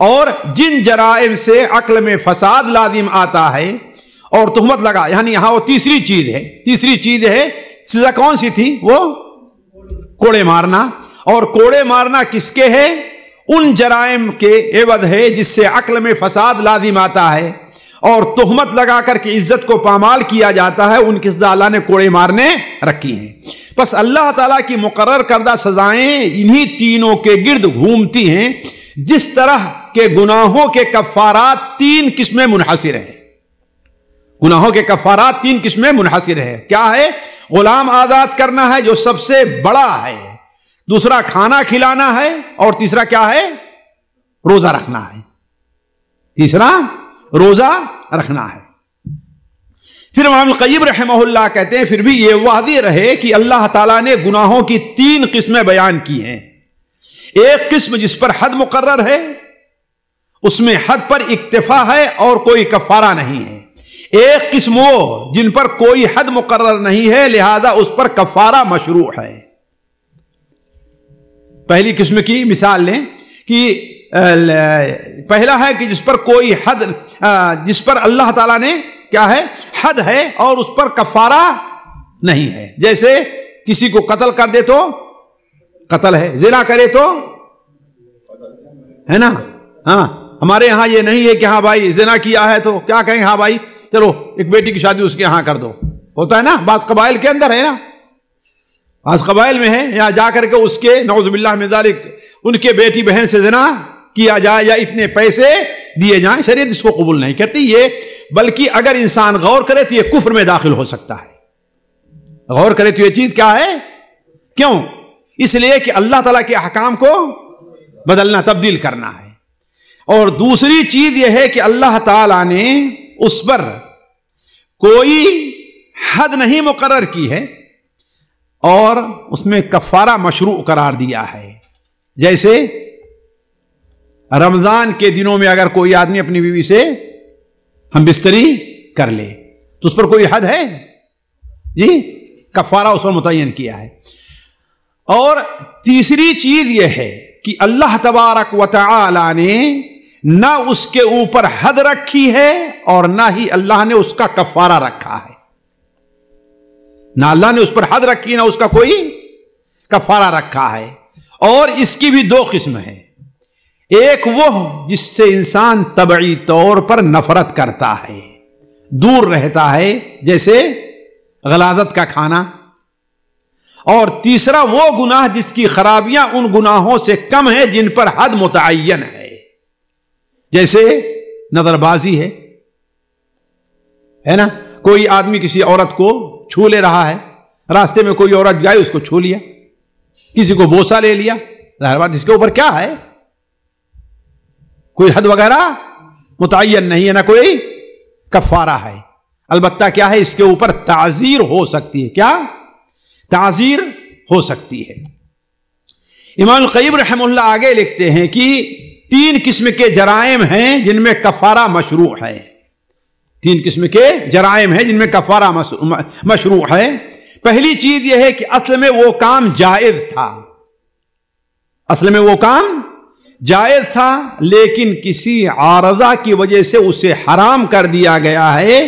اور جن جرائم سے عقل میں فساد لازم آتا ہے اور تہمت لگا، یعنی یہاں وہ تیسری چیز ہے، تیسری چیز ہے، سزا کون سی تھی؟ وہ کوڑے مارنا۔ اور کوڑے مارنا کس کے ہے؟ ان جرائم کے عوض ہے جس سے عقل میں فساد لازم آتا ہے اور تہمت لگا کر کے عزت کو پامال کیا جاتا ہے، ان کی سزا اللہ نے کوڑے مارنے رکھی ہیں۔ بس اللہ تعالیٰ کی مقرر کردہ سزائیں انہی تینوں کے گرد گھومتی ہیں۔ جس طرح کے گناہوں کے کفارات تین قسمیں منحصر ہیں، گناہوں کے کفارات تین قسمیں منحصر ہے۔ کیا ہے؟ غلام آزاد کرنا ہے جو سب سے بڑا ہے، دوسرا کھانا کھلانا ہے، اور تیسرا کیا ہے؟ روزہ رکھنا ہے، تیسرا روزہ رکھنا ہے۔ پھر امام القیم رحمہ اللہ کہتے ہیں پھر بھی یہ واضح رہے کہ اللہ تعالیٰ نے گناہوں کی تین قسمیں بیان کی ہیں۔ ایک قسم جس پر حد مقرر ہے، اس میں حد پر اکتفا ہے اور کوئی کفارہ نہیں ہے۔ ایک قسم وہ جن پر کوئی حد مقرر نہیں ہے لہذا اس پر کفارہ مشروع ہے۔ پہلی قسم کی مثال لیں کہ پہلا ہے کہ جس پر کوئی حد، جس پر اللہ تعالیٰ نے کیا ہے؟ حد ہے اور اس پر کفارہ نہیں ہے۔ جیسے کسی کو قتل کر دے تو قتل ہے، زنا کرے تو ہے نا۔ ہاں ہمارے ہاں یہ نہیں ہے کہ ہاں بھائی زنا کیا ہے تو کیا کہیں، ہاں بھائی چلو ایک بیٹی کی شادی اس کے یہاں کر دو، ہوتا ہے نا، بعض قبائل کے اندر ہے نا، بعض قبائل میں ہے، یہاں جا کر کے اس کے نعوذ باللہ من ذالک ان کے بیٹی بہن سے زنا کیا جائے یا اتنے پیسے دیے جائیں، شریعت اس کو قبول نہیں کرتی یہ، بلکہ اگر انسان غور کرے تو یہ کفر میں داخل ہو سکتا ہے۔ غور کرے تو یہ چیز کیا ہے؟ کیوں؟ اس لیے کہ اللہ تعالیٰ کے احکام کو بدلنا، تبدیل کرنا ہے۔ اور دوسری چیز یہ ہے کہ اللہ تعالیٰ نے اس پر کوئی حد نہیں مقرر کی ہے اور اس میں کفارہ مشروع قرار دیا ہے۔ جیسے رمضان کے دنوں میں اگر کوئی آدمی اپنی بیوی سے ہم بستری کر لے تو اس پر کوئی حد ہے؟ جی، کفارہ اس پر متعین کیا ہے۔ اور تیسری چیز یہ ہے کہ اللہ تبارک و تعالی نے نہ اس کے اوپر حد رکھی ہے اور نہ ہی اللہ نے اس کا کفارہ رکھا ہے، نہ اللہ نے اس پر حد رکھی نہ اس کا کوئی کفارہ رکھا ہے۔ اور اس کی بھی دو قسم ہیں، ایک وہ جس سے انسان طبعی طور پر نفرت کرتا ہے، دور رہتا ہے، جیسے غلاظت کا کھانا، اور تیسرا وہ گناہ جس کی خرابیاں ان گناہوں سے کم ہیں جن پر حد متعین ہے، جیسے نظر بازی ہے نا، کوئی آدمی کسی عورت کو چھو لے رہا ہے، راستے میں کوئی عورت گئی اس کو چھو لیا، کسی کو بوسہ لے لیا، ظاہر بات اس کے اوپر کیا ہے؟ کوئی حد وغیرہ متعین نہیں ہے، نہ کوئی کفارہ ہے، البتہ کیا ہے اس کے اوپر تعزیر ہو سکتی ہے، کیا تعزیر ہو سکتی ہے۔ امام القیم رحمہ اللہ آگے لکھتے ہیں کہ تین قسم کے جرائم ہیں جن میں کفارہ مشروع ہے، تین قسم کے جرائم ہیں جن میں کفارہ مشروع ہے۔ پہلی چیز یہ ہے کہ اصل میں وہ کام جائز تھا، اصل میں وہ کام جائز تھا لیکن کسی عارضہ کی وجہ سے اسے حرام کر دیا گیا ہے۔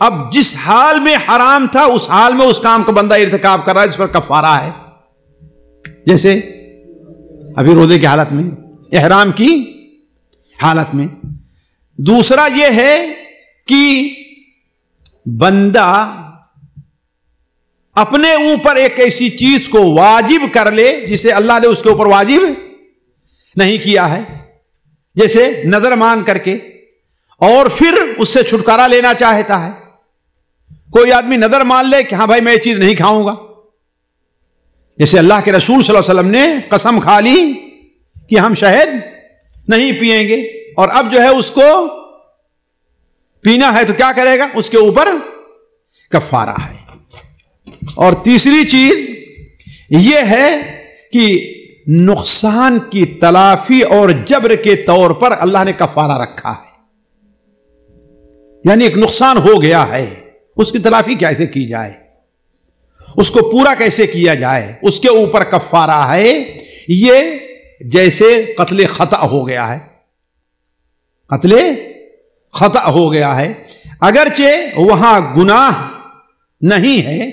اب جس حال میں حرام تھا اس حال میں اس کام کا بندہ ارتکاب کر رہا ہے جس پر کفارہ ہے، جیسے ابھی روزے کی حالت میں، احرام کی حالت میں۔ دوسرا یہ ہے کہ بندہ اپنے اوپر ایک ایسی چیز کو واجب کر لے جسے اللہ نے اس کے اوپر واجب نہیں کیا ہے، جیسے نظر مان کر کے، اور پھر اس سے چھٹکارا لینا چاہتا ہے. کوئی آدمی نظر مان لے کہ ہاں بھائی میں یہ چیز نہیں کھاؤں گا، جیسے اللہ کے رسول صلی اللہ علیہ وسلم نے قسم کھا لی کہ ہم شہد نہیں پیئیں گے، اور اب جو ہے اس کو پینا ہے تو کیا کرے گا؟ اس کے اوپر کفارہ ہے. اور تیسری چیز یہ ہے کہ نقصان کی تلافی اور جبر کے طور پر اللہ نے کفارہ رکھا ہے. یعنی ایک نقصان ہو گیا ہے، اس کی تلافی کیسے کی جائے، اس کو پورا کیسے کیا جائے، اس کے اوپر کفارہ ہے. یہ جیسے قتل خطا ہو گیا ہے، قتل خطا ہو گیا ہے، اگرچہ وہاں گناہ نہیں ہے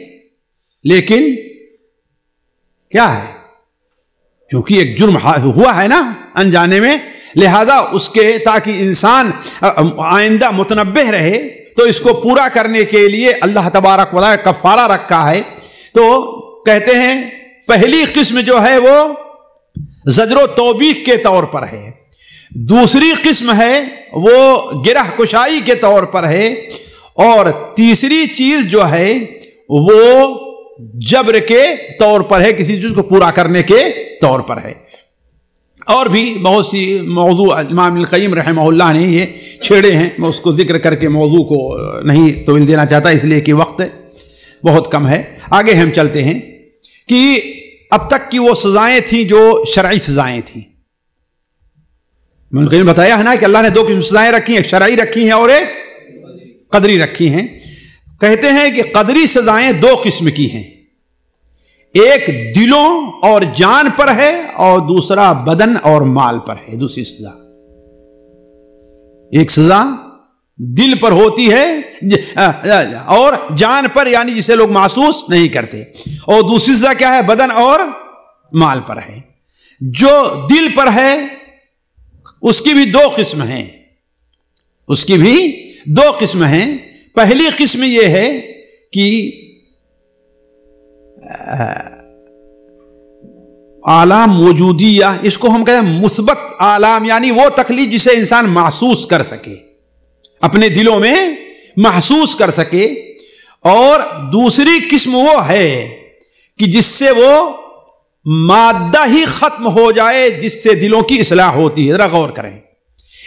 لیکن کیا ہے، کیونکہ ایک جرم ہوا ہے نا انجانے میں، لہذا اس کے تاکہ انسان آئندہ متنبہ رہے تو اس کو پورا کرنے کے لیے اللہ تبارک و تعالی کفارہ رکھا ہے. تو کہتے ہیں پہلی قسم جو ہے وہ زجر و توبیخ کے طور پر ہے، دوسری قسم ہے وہ گرہ کشائی کے طور پر ہے، اور تیسری چیز جو ہے وہ جبر کے طور پر ہے، کسی چیز کو پورا کرنے کے طور پر ہے. اور بھی بہت سی موضوع امام القیم رحمہ اللہ نے یہ چھیڑے ہیں، میں اس کو ذکر کر کے موضوع کو نہیں طویل دینا چاہتا اس لیے کہ وقت بہت کم ہے. آگے ہم چلتے ہیں کہ اب تک کی وہ سزائیں تھیں جو شرعی سزائیں تھیں. میں نے بتایا ہے نا کہ اللہ نے دو قسم سزائیں رکھی ہیں، ایک شرعی رکھی ہیں اور ایک قدری رکھی ہیں. کہتے ہیں کہ قدری سزائیں دو قسم کی ہیں، ایک دلوں اور جان پر ہے اور دوسرا بدن اور مال پر ہے. دوسری سزا، ایک سزا دل پر ہوتی ہے اور جان پر، یعنی جسے لوگ محسوس نہیں کرتے، اور دوسری سزا کیا ہے؟ بدن اور مال پر ہے. جو دل پر ہے اس کی بھی دو قسم ہیں، اس کی بھی دو قسم ہیں. پہلی قسم یہ ہے کہ آلام وجودیہ، اس کو ہم کہتے ہیں مثبت آلام، یعنی وہ تکلیف جسے انسان محسوس کر سکے، اپنے دلوں میں محسوس کر سکے. اور دوسری قسم وہ ہے کہ جس سے وہ مادہ ہی ختم ہو جائے، جس سے دلوں کی اصلاح ہوتی ہے. ذرا غور کریں،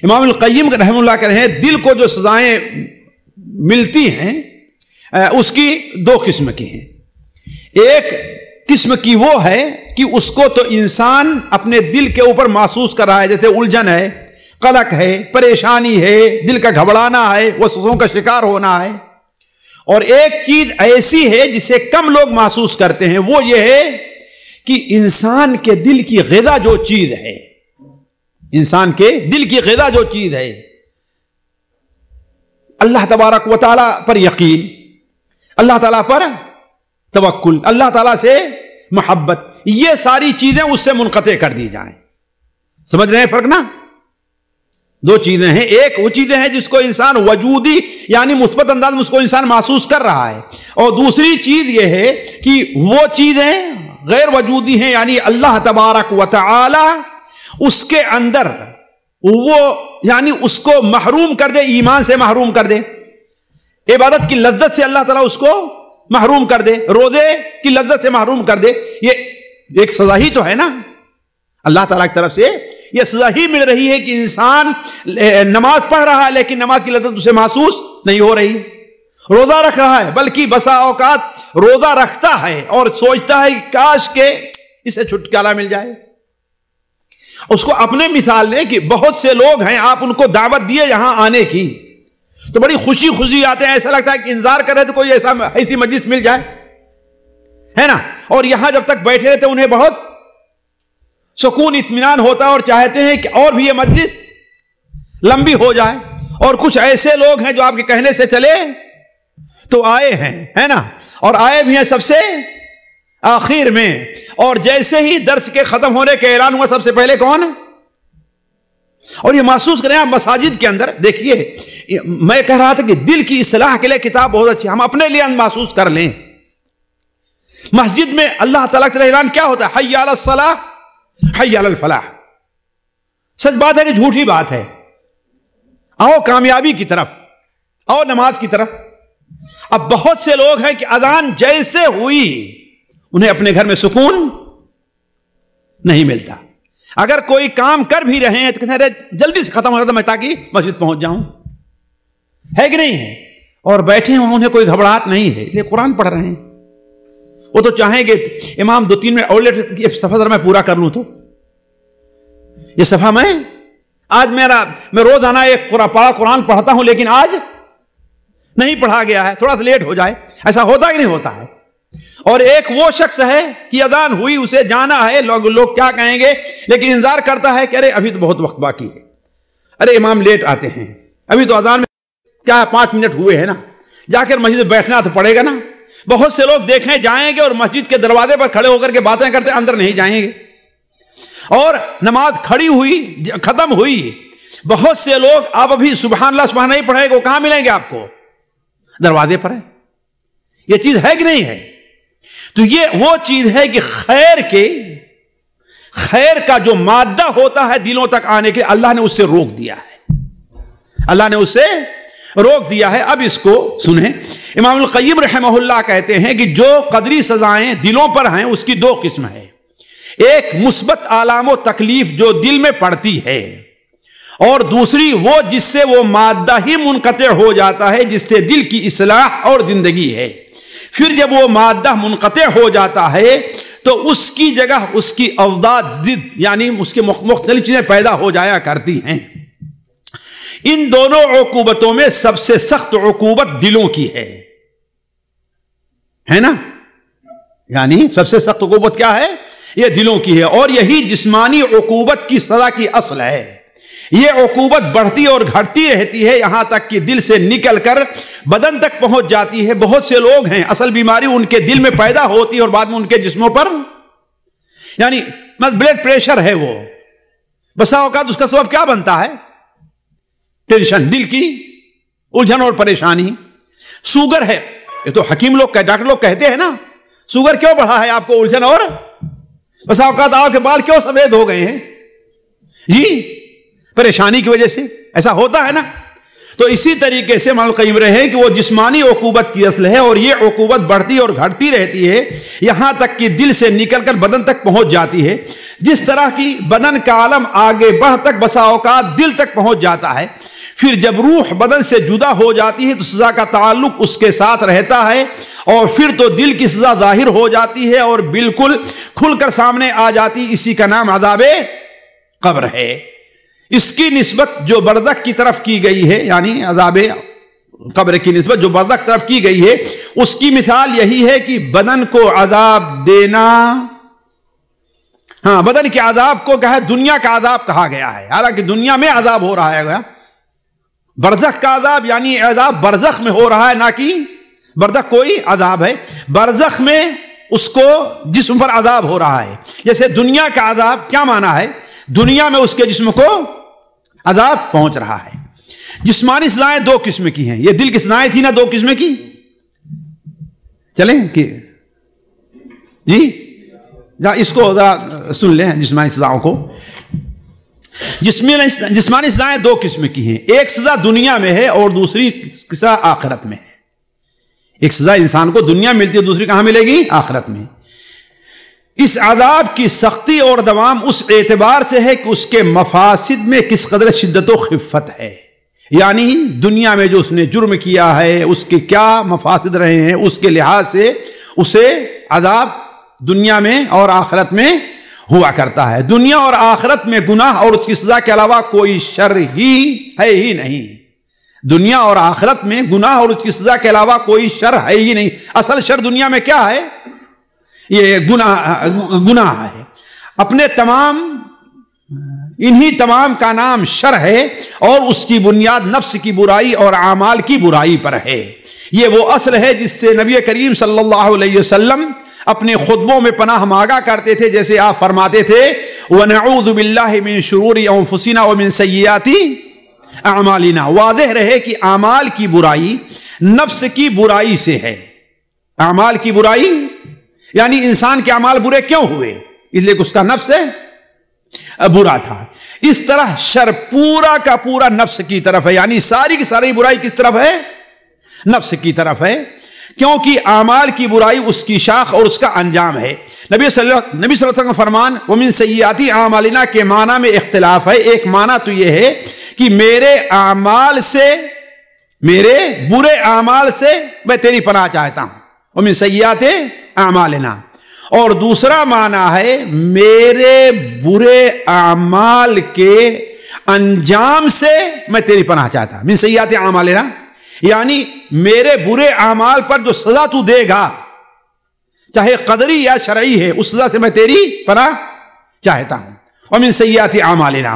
امام القیم رحمہ اللہ کہہ رہے ہیں دل کو جو سزائیں ملتی ہیں اس کی دو قسم کی ہیں. ایک قسم کی وہ ہے کہ اس کو تو انسان اپنے دل کے اوپر محسوس کر رہا ہے، جیسے الجھن ہے، قلق ہے، پریشانی ہے، دل کا گھبرانا ہے، وسوسوں کا شکار ہونا ہے. اور ایک چیز ایسی ہے جسے کم لوگ محسوس کرتے ہیں، وہ یہ ہے کہ انسان کے دل کی غذا جو چیز ہے، انسان کے دل کی غذا جو چیز ہے، اللہ تبارک و تعالیٰ پر یقین، اللہ تعالیٰ پر توکل، اللہ تعالیٰ سے محبت، یہ ساری چیزیں اس سے منقطع کر دی جائیں. سمجھ رہے ہیں فرق نا؟ دو چیزیں ہیں، ایک وہ چیزیں ہیں جس کو انسان وجودی یعنی مثبت انداز میں اس کو انسان محسوس کر رہا ہے، اور دوسری چیز یہ ہے کہ وہ چیزیں غیر وجودی ہیں، یعنی اللہ تبارک و تعالی اس کے اندر وہ یعنی اس کو محروم کر دے، ایمان سے محروم کر دے، عبادت کی لذت سے اللہ تعالیٰ اس کو محروم کر دے، روزے کی لذت سے محروم کر دے. یہ ایک سزا ہی تو ہے نا، اللہ تعالیٰ کی طرف سے یہ سزا ہی مل رہی ہے کہ انسان نماز پڑھ رہا ہے لیکن نماز کی لذت اسے محسوس نہیں ہو رہی. روزہ رکھ رہا ہے بلکہ بسا اوقات روزہ رکھتا ہے اور سوچتا ہے کاش کہ اسے چھٹکارا مل جائے. اس کو اپنے مثال لیں کہ بہت سے لوگ ہیں، آپ ان کو دعوت دیے یہاں آنے کی تو بڑی خوشی خوشی آتے ہیں، ایسا لگتا ہے کہ انتظار کر رہے تو کوئی ایسی مجلس مل جائے، ہے نا. اور یہاں جب تک بیٹھے رہتے انہیں بہت سکون اطمینان ہوتا ہے اور چاہتے ہیں کہ اور بھی یہ مجلس لمبی ہو جائے. اور کچھ ایسے لوگ ہیں جو آپ کے کہنے سے چلے تو آئے ہیں، ہے نا، اور آئے بھی ہیں سب سے آخر میں، اور جیسے ہی درس کے ختم ہونے کے اعلان ہوا سب سے پہلے کون؟ اور یہ محسوس کریں آپ مساجد کے اندر دیکھیے، میں کہہ رہا تھا کہ دل کی اصلاح کے لیے کتاب بہت اچھی، ہم اپنے لیے محسوس کر لیں مسجد میں اللہ تعالیٰ کا اعلان کیا ہوتا ہے؟ حی علی الصلاح حی علی الفلاح. سچ بات ہے کہ جھوٹی بات ہے؟ آؤ کامیابی کی طرف، آؤ نماز کی طرف. اب بہت سے لوگ ہیں کہ اذان جیسے ہوئی انہیں اپنے گھر میں سکون نہیں ملتا. اگر کوئی کام کر بھی رہے ہیں تو کہتے ہیں جلدی سے ختم ہو جاتا میں تاکہ مسجد پہنچ جاؤں. ہے کہ نہیں ہے؟ اور بیٹھے ہیں انہیں کوئی گھبراہٹ نہیں ہے، اس لیے قرآن پڑھ رہے ہیں. وہ تو چاہیں گے امام 2-3 منٹ اور لیٹ صفحہ ذرا میں پورا کر لوں، تو یہ صفحہ میں روزانہ ایک قرآن پڑھتا ہوں لیکن آج نہیں پڑھا گیا ہے، تھوڑا سا لیٹ ہو جائے. ایسا ہوتا کہ نہیں ہوتا ہے؟ اور ایک وہ شخص ہے کہ اذان ہوئی، اسے جانا ہے، لوگ کیا کہیں گے، لیکن انتظار کرتا ہے کہ ارے ابھی تو بہت وقت باقی ہے، ارے امام لیٹ آتے ہیں، ابھی تو اذان میں کیا 5 منٹ ہوئے ہیں نا، جا کر مسجد بیٹھنا تو پڑے گا نا. بہت سے لوگ دیکھیں جائیں گے اور مسجد کے دروازے پر کھڑے ہو کر کے باتیں کرتے اندر نہیں جائیں گے. اور نماز کھڑی ہوئی، ختم ہوئی، بہت سے لوگ آپ ابھی سبحان اللہ سبحان نہیں پڑھیں گے، وہ کہاں ملیں گے آپ کو؟ دروازے پر ہے. یہ چیز ہے کہ نہیں ہے؟ تو یہ وہ چیز ہے کہ خیر کا جو مادہ ہوتا ہے دلوں تک آنے کے، اللہ نے اس سے روک دیا ہے. اللہ نے اس سے روک دیا ہے. اب اس کو سنیں. امام القیم رحمہ اللہ کہتے ہیں کہ جو قدری سزائیں دلوں پر ہیں اس کی 2 قسم ہے. ایک مثبت آلام و تکلیف جو دل میں پڑتی ہے، اور دوسری وہ جس سے وہ مادہ ہی منقطع ہو جاتا ہے، جس سے دل کی اصلاح اور زندگی ہے. پھر جب وہ مادہ منقطع ہو جاتا ہے تو اس کی جگہ اس کی اضداد ضد، یعنی اس کے مختلف چیزیں پیدا ہو جایا کرتی ہیں. ان دونوں عقوبتوں میں سب سے سخت عقوبت دلوں کی ہے نا؟ یعنی سب سے سخت عقوبت کیا ہے؟ یہ دلوں کی ہے. اور یہی جسمانی عقوبت کی سزا کی اصل ہے. یہ عقوبت بڑھتی اور گھٹتی رہتی ہے یہاں تک کہ دل سے نکل کر بدن تک پہنچ جاتی ہے. بہت سے لوگ ہیں اصل بیماری ان کے دل میں پیدا ہوتی ہے اور بعد میں ان کے جسموں پر، یعنی بلڈ پریشر ہے، وہ بسا اوقات اس کا سبب کیا بنتا ہے؟ ٹینشن، دل کی الجھن اور پریشانی. شوگر ہے، یہ تو حکیم لوگ ڈاکٹر لوگ کہتے ہیں نا، شوگر کیوں بڑھا ہے آپ کو؟ الجھن اور بسا اوقات آپ کے بال کیوں سفید ہو گئے ہیں؟ جی پریشانی کی وجہ سے. ایسا ہوتا ہے نا. تو اسی طریقے سے امام القیم رہے کہ وہ جسمانی عقوبت کی اصل ہے، اور یہ عقوبت بڑھتی اور گھٹتی رہتی ہے یہاں تک کہ دل سے نکل کر بدن تک پہنچ جاتی ہے. جس طرح کی بدن کا عالم آگے بڑھ تک بسا اوقات دل تک پہنچ جاتا ہے، پھر جب روح بدن سے جدا ہو جاتی ہے تو سزا کا تعلق اس کے ساتھ رہتا ہے، اور پھر تو دل کی سزا ظاہر ہو جاتی ہے اور بالکل کھل کر سامنے آ جاتی. اسی کا نام عذاب قبر ہے. اس کی نسبت جو برزخ کی طرف کی گئی ہے، یعنی عذاب قبر کی نسبت جو برزخ کی طرف کی گئی ہے، اس کی مثال یہی ہے کہ بدن کو عذاب دینا. ہاں، بدن کے عذاب کو کہا، دنیا کا عذاب کہا گیا ہے، حالانکہ دنیا میں عذاب ہو رہا ہے. برزخ کا عذاب یعنی عذاب برزخ میں ہو رہا ہے، نہ کہ برزخ کوئی عذاب ہے. برزخ میں اس کو جسم پر عذاب ہو رہا ہے. جیسے دنیا کا عذاب کیا معنی ہے؟ دنیا میں اس کے جسم کو عذاب پہنچ رہا ہے. جسمانی سزائیں 2 قسم کی ہیں. یہ دل کی سزائیں تھی نا 2 قسم کی. چلیں کہ جی اس کو ذرا سن لیں جسمانی سزاؤں کو. جسمانی سزائیں 2 قسم کی ہیں. ایک سزا دنیا میں ہے اور دوسری سزا آخرت میں ہے. ایک سزا انسان کو دنیا ملتی ہے، دوسری کہاں ملے گی؟ آخرت میں. اس عذاب کی سختی اور دوام اس اعتبار سے ہے کہ اس کے مفاسد میں کس قدر شدت و خفت ہے. یعنی دنیا میں جو اس نے جرم کیا ہے اس کے کیا مفاسد رہے ہیں، اس کے لحاظ سے اسے عذاب دنیا میں اور آخرت میں ہوا کرتا ہے. دنیا اور آخرت میں گناہ اور اس کی سزا کے علاوہ کوئی شر ہی ہے ہی نہیں. دنیا اور آخرت میں گناہ اور اس کی سزا کے علاوہ کوئی شر ہے ہی نہیں. اصل شر دنیا میں کیا ہے؟ یہ گناہ ہے. اپنے انہی تمام کا نام شر ہے، اور اس کی بنیاد نفس کی برائی اور اعمال کی برائی پر ہے. یہ وہ اصل ہے جس سے نبی کریم صلی اللہ علیہ وسلم اپنے خطبوں میں پناہ مانگا کرتے تھے. جیسے آپ فرماتے تھے وَنَعُوذُ بِاللَّهِ مِن شُرُورِ أَنفُسِنَا وَمِن سَيِّئَاتِ أَعْمَالِنَا. واضح رہے کہ اعمال کی برائی نفس کی برائی سے ہے. اعمال کی برائی یعنی انسان کے اعمال برے کیوں ہوئے؟ اس لیے کہ اس کا نفس برا تھا. اس طرح شر پورا کا پورا نفس کی طرف ہے، یعنی ساری کی ساری برائی کس طرف ہے؟ نفس کی طرف ہے، کیونکہ اعمال کی برائی اس کی شاخ اور اس کا انجام ہے. نبی صلی اللہ علیہ وسلم کا فرمان وَمِن سَيِّئَاتِ أَعْمَالِنَا کے معنی میں اختلاف ہے. ایک معنی تو یہ ہے کہ میرے اعمال سے، میرے برے اعمال سے میں تیری پناہ چاہتا ہوں، وَمِن سَيِّئَاتِ أَعْمَالِنَا. اور دوسرا معنی ہے میرے برے اعمال کے انجام سے میں تیری پناہ چاہتا ہوں. من سیئات اعمالنا، یعنی میرے برے اعمال پر جو سزا تو دے گا چاہے قدری یا شرعی ہے، اس سزا سے میں تیری پناہ چاہتا ہوں. ومن سیئات اعمالنا،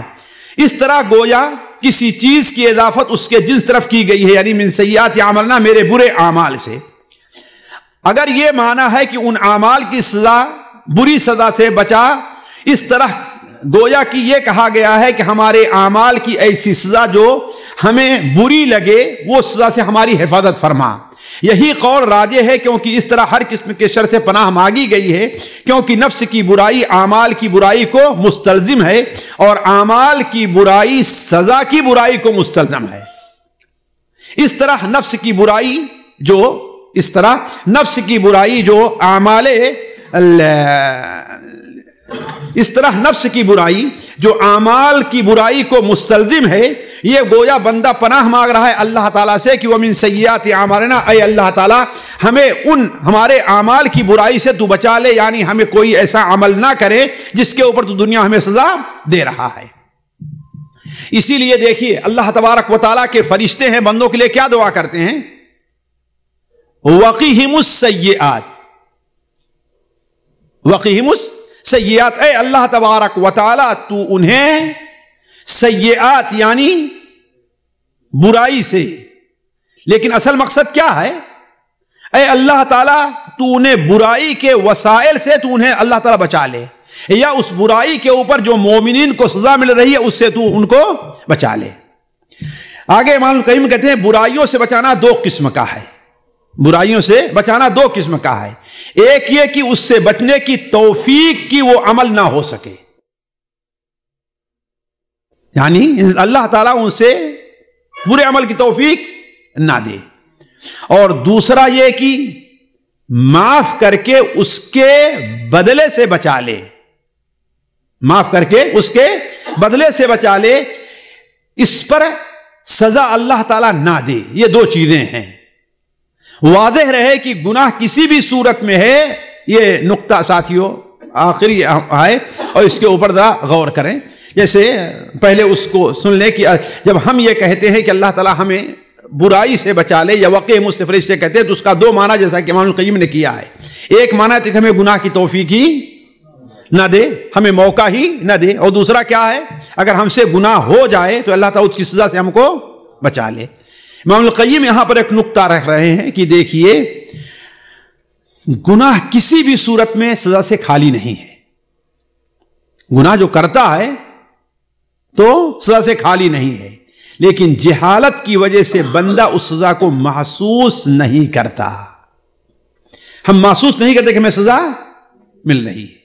اس طرح گویا کسی چیز کی اضافت اس کے جنس طرف کی گئی ہے، یعنی من سیئات اعمالنا میرے برے اعمال سے. اگر یہ معنی ہے کہ ان اعمال کی سزا، بری سزا سے بچا، اس طرح گویا کہ یہ کہا گیا ہے کہ ہمارے اعمال کی ایسی سزا جو ہمیں بری لگے وہ سزا سے ہماری حفاظت فرما. یہی قول راجح ہے، کیونکہ اس طرح ہر قسم کے شر سے پناہ مانگی گئی ہے، کیونکہ نفس کی برائی اعمال کی برائی کو مستلزم ہے، اور اعمال کی برائی سزا کی برائی کو مستلزم ہے. اس طرح نفس کی برائی جو اعمال کی برائی کو مستلزم ہے، یہ گویا بندہ پناہ مانگ رہا ہے اللہ تعالیٰ سے کہ وَمِن سَيِّئَاتِ أَعْمَالِنَا، اے اللہ تعالیٰ ہمیں ہمارے اعمال کی برائی سے تو بچا لے، یعنی ہمیں کوئی ایسا عمل نہ کرے جس کے اوپر تو دنیا ہمیں سزا دے رہا ہے. اسی لیے دیکھیے اللہ تبارک و تعالیٰ کے فرشتے ہیں، بندوں کے لیے کیا دعا کرتے ہیں؟ وَقِهِمُ السَّيِّئَاتِ، وَقِهِمُ السَّيِّئَاتِ، اے اللہ تبارک و تعالیٰ تو انہیں سیئات یعنی برائی سے، لیکن اصل مقصد کیا ہے؟ اے اللہ تعالیٰ تو انہیں برائی کے وسائل سے تو انہیں اللہ تعالیٰ بچا لے، یا اس برائی کے اوپر جو مومنین کو سزا مل رہی ہے اس سے تو ان کو بچا لے. آگے امام القیم کہتے ہیں برائیوں سے بچانا دو قسم کا ہے. برائیوں سے بچانا دو قسم کا ہے. ایک یہ کہ اس سے بچنے کی توفیق کی وہ عمل نہ ہو سکے، یعنی اللہ تعالیٰ ان سے برے عمل کی توفیق نہ دے. اور دوسرا یہ کہ معاف کر کے اس کے بدلے سے بچا لے، معاف کر کے اس کے بدلے سے بچا لے، اس پر سزا اللہ تعالیٰ نہ دے. یہ دو چیزیں ہیں. واضح رہے کہ گناہ کسی بھی صورت میں ہے، یہ نقطہ ساتھیوں آخری ہے اور اس کے اوپر ذرا غور کریں. جیسے پہلے اس کو سن لیں کہ جب ہم یہ کہتے ہیں کہ اللہ تعالیٰ ہمیں برائی سے بچا لے یا وقع مستفرج سے کہتے ہیں تو اس کا دو معنی جیسا کہ امام القیم نے کیا ہے. ایک معنی تو کہ ہمیں گناہ کی توفیق ہی نہ دے، ہمیں موقع ہی نہ دے، اور دوسرا کیا ہے اگر ہم سے گناہ ہو جائے تو اللہ تعالیٰ اس کی سزا سے ہم کو بچا لے. امام القیم یہاں پر ایک نقطہ رکھ رہے ہیں کہ دیکھیے گناہ کسی بھی صورت میں سزا سے خالی نہیں ہے. گناہ جو کرتا ہے تو سزا سے خالی نہیں ہے، لیکن جہالت کی وجہ سے بندہ اس سزا کو محسوس نہیں کرتا. ہم محسوس نہیں کرتے کہ ہمیں سزا مل رہی ہے،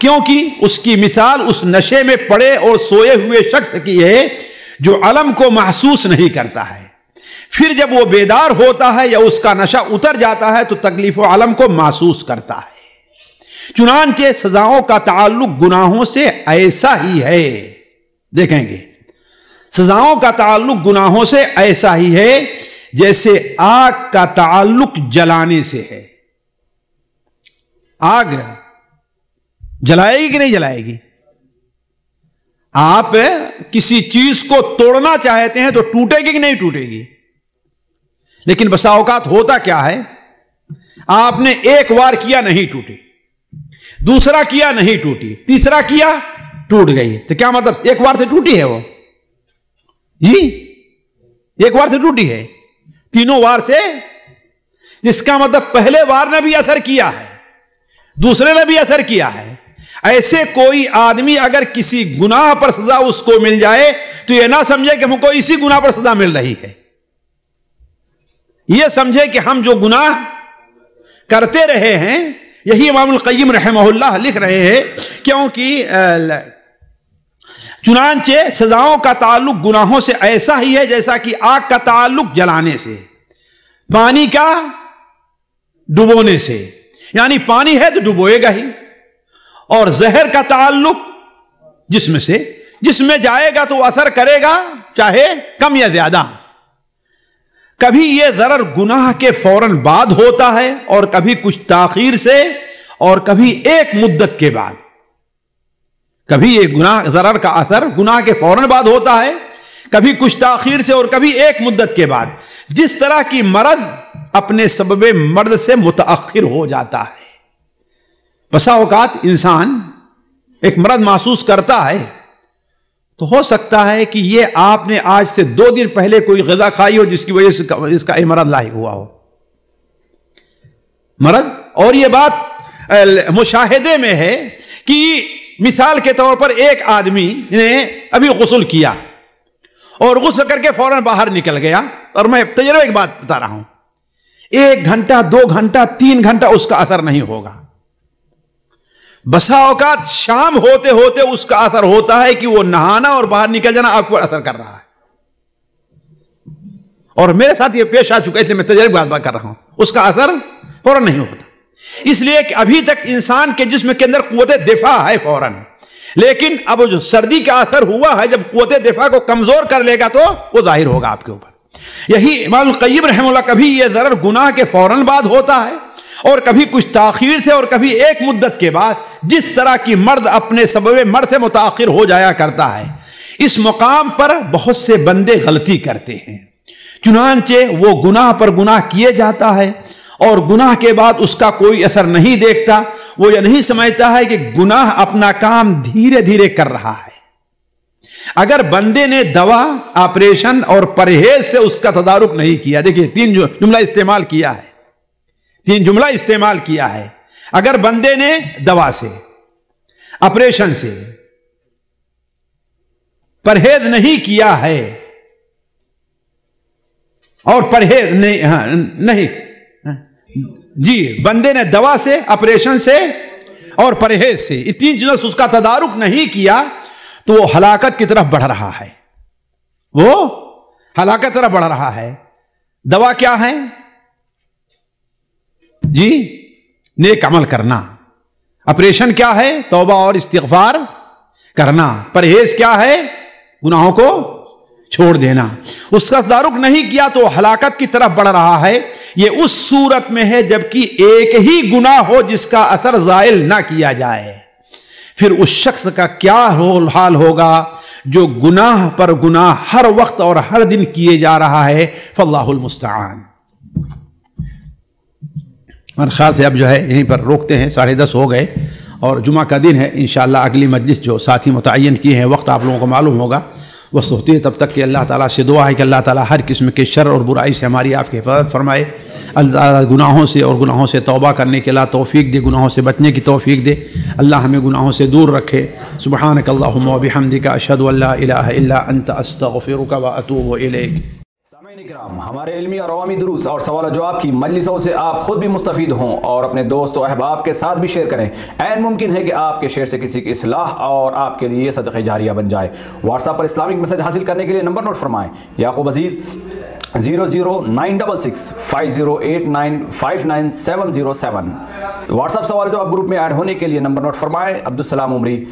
کیونکہ اس کی مثال اس نشے میں پڑے اور سوئے ہوئے شخص کی ہے جو علم کو محسوس نہیں کرتا ہے. پھر جب وہ بیدار ہوتا ہے یا اس کا نشہ اتر جاتا ہے تو تکلیف و علم کو محسوس کرتا ہے. چنانچہ سزاؤں کا تعلق گناہوں سے ایسا ہی ہے. دیکھیں گے سزاؤں کا تعلق گناہوں سے ایسا ہی ہے جیسے آگ کا تعلق جلانے سے ہے. آگ جلائے گی کہ نہیں جلائے گی؟ آپ کسی چیز کو توڑنا چاہتے ہیں تو ٹوٹے گی کہ نہیں ٹوٹے گی؟ لیکن بسا اوقات ہوتا کیا ہے، آپ نے ایک وار کیا نہیں ٹوٹی، دوسرا کیا نہیں ٹوٹی، تیسرا کیا ٹوٹ گئی. تو کیا مطلب ایک وار سے ٹوٹی ہے وہ؟ جی ایک وار سے ٹوٹی ہے، تینوں وار سے، جس کا مطلب پہلے وار نے بھی اثر کیا ہے، دوسرے نے بھی اثر کیا ہے. ایسے کوئی آدمی اگر کسی گناہ پر سزا اس کو مل جائے تو یہ نہ سمجھے کہ ہم کو اسی گناہ پر سزا مل رہی ہے، یہ سمجھے کہ ہم جو گناہ کرتے رہے ہیں. یہی امام القیم رحمہ اللہ لکھ رہے ہیں کیونکہ چنانچہ سزاؤں کا تعلق گناہوں سے ایسا ہی ہے جیسا کہ آگ کا تعلق جلانے سے، پانی کا ڈبونے سے. یعنی پانی ہے تو ڈبوئے گا ہی، اور زہر کا تعلق جسم سے، جسم میں جائے گا تو اثر کرے گا چاہے کم یا زیادہ. کبھی یہ ضرر گناہ کے فوراً بعد ہوتا ہے اور کبھی کچھ تاخیر سے اور کبھی ایک مدت کے بعد. کبھی یہ گناہ ضرر کا اثر گناہ کے فوراً بعد ہوتا ہے، کبھی کچھ تاخیر سے اور کبھی ایک مدت کے بعد. جس طرح کی مرض اپنے سبب مرض سے متأخر ہو جاتا ہے. بسا اوقات انسان ایک مرض محسوس کرتا ہے تو ہو سکتا ہے کہ یہ آپ نے آج سے 2 دن پہلے کوئی غذا کھائی ہو جس کی وجہ سے اس کا مرض لاحق ہوا ہو. مرض، اور یہ بات مشاہدے میں ہے کہ مثال کے طور پر ایک آدمی نے ابھی غسل کیا اور غسل کر کے فوراً باہر نکل گیا، اور میں تجربے کی بات بتا رہا ہوں، 1 گھنٹہ 2 گھنٹہ 3 گھنٹہ اس کا اثر نہیں ہوگا. بسا اوقات شام ہوتے ہوتے اس کا اثر ہوتا ہے کہ وہ نہانا اور باہر نکل جانا آپ کو اثر کر رہا ہے. اور میرے ساتھ یہ پیش آ چکا ہے، اس لیے میں تجربے کی بات کر رہا ہوں. اس کا اثر فوراً نہیں ہوتا، اس لیے کہ ابھی تک انسان کے جسم کے اندر قوت دفاع ہے فوراً. لیکن اب جو سردی کا اثر ہوا ہے، جب قوت دفاع کو کمزور کر لے گا تو وہ ظاہر ہوگا آپ کے اوپر. یہی امام القیم رحمہ اللہ، کبھی یہ ضرر گناہ کے فوراً بعد ہوتا ہے اور کبھی کچھ تاخیر سے اور کبھی ایک مدت کے بعد. جس طرح کی مرد اپنے سبب مرض سے متاخر ہو جایا کرتا ہے. اس مقام پر بہت سے بندے غلطی کرتے ہیں، چنانچہ وہ گناہ پر گناہ کیے جاتا ہے اور گناہ کے بعد اس کا کوئی اثر نہیں دیکھتا. وہ یہ نہیں سمجھتا ہے کہ گناہ اپنا کام دھیرے دھیرے کر رہا ہے. اگر بندے نے دوا، آپریشن اور پرہیز سے اس کا تدارک نہیں کیا، دیکھیے 3 جملہ استعمال کیا ہے، 3 جملہ استعمال کیا ہے. اگر بندے نے دوا سے، آپریشن سے پرہیز نہیں کیا ہے، اور پرہیز نہیں جی بندے نے دوا سے، آپریشن سے اور پرہیز سے، یہ 3 چیزوں سے اس کا تدارک نہیں کیا تو وہ ہلاکت کی طرف بڑھ رہا ہے. وہ ہلاکت کی طرف بڑھ رہا ہے. دوا کیا ہے جی؟ نیک عمل کرنا. آپریشن کیا ہے؟ توبہ اور استغفار کرنا. پرہیز کیا ہے؟ گناہوں کو چھوڑ دینا. اس کا تدارک نہیں کیا تو ہلاکت کی طرف بڑھ رہا ہے. یہ اس صورت میں ہے جبکہ ایک ہی گناہ ہو جس کا اثر زائل نہ کیا جائے. پھر اس شخص کا کیا حال ہوگا جو گناہ پر گناہ ہر وقت اور ہر دن کیے جا رہا ہے. فاللہ المستعان. میرے خیال سے اب جو ہے یہیں پر روکتے ہیں، 10:30 ہو گئے اور جمعہ کا دن ہے. انشاءاللہ اگلی مجلس جو ساتھی متعین کی ہیں وقت آپ لوگوں کو معلوم ہوگا، وہ ہوتی ہے. تب تک کہ اللہ تعالیٰ سے دعا ہے کہ اللہ تعالیٰ ہر قسم کے شر اور برائی سے ہماری آپ کی حفاظت فرمائے. اللہ گناہوں سے اور گناہوں سے توبہ کرنے کے اللہ توفیق دے، گناہوں سے بچنے کی توفیق دے. اللہ ہمیں گناہوں سے دور رکھے. سبحانک اللہم و بحمدک، اشہد ان لا الہ الا انت، استغفرک و اتوب الیک. سامعین کرام، ہمارے علمی اور عوامی دروس اور سوال و جواب کی مجلسوں سے آپ خود بھی مستفید ہوں اور اپنے دوست و احباب کے ساتھ بھی شیئر کریں. عین ممکن ہے کہ آپ کے شیئر سے کسی کی اصلاح اور آپ کے لیے صدقہ جاریہ بن جائے. واٹس ایپ پر اسلامک میسج حاصل کرنے کے لیے نمبر نوٹ فرمائیں: یعقوب عزیز 00966 508959 واٹس ایپ سوال جواب گروپ میں ایڈ ہونے کے لیے نمبر نوٹ فرمائیں: عبدالسلام عمری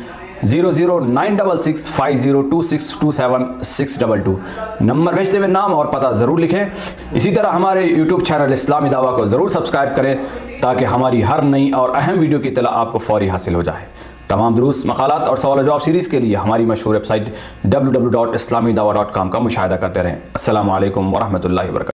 00966 502627 نمبر بھیجتے ہوئے نام اور پتہ ضرور لکھیں. اسی طرح ہمارے یوٹیوب چینل اسلامی دعویٰ کو ضرور سبسکرائب کریں تاکہ ہماری ہر نئی اور اہم ویڈیو کی اطلاع آپ کو فوری حاصل ہو جائے. تمام دروس، مقالات اور سوال و جواب سیریز کے لیے ہماری مشہور ویب سائٹ www.islamidawah.com کا مشاہدہ کرتے رہیں. السلام علیکم ورحمۃ اللہ وبرکاتہ.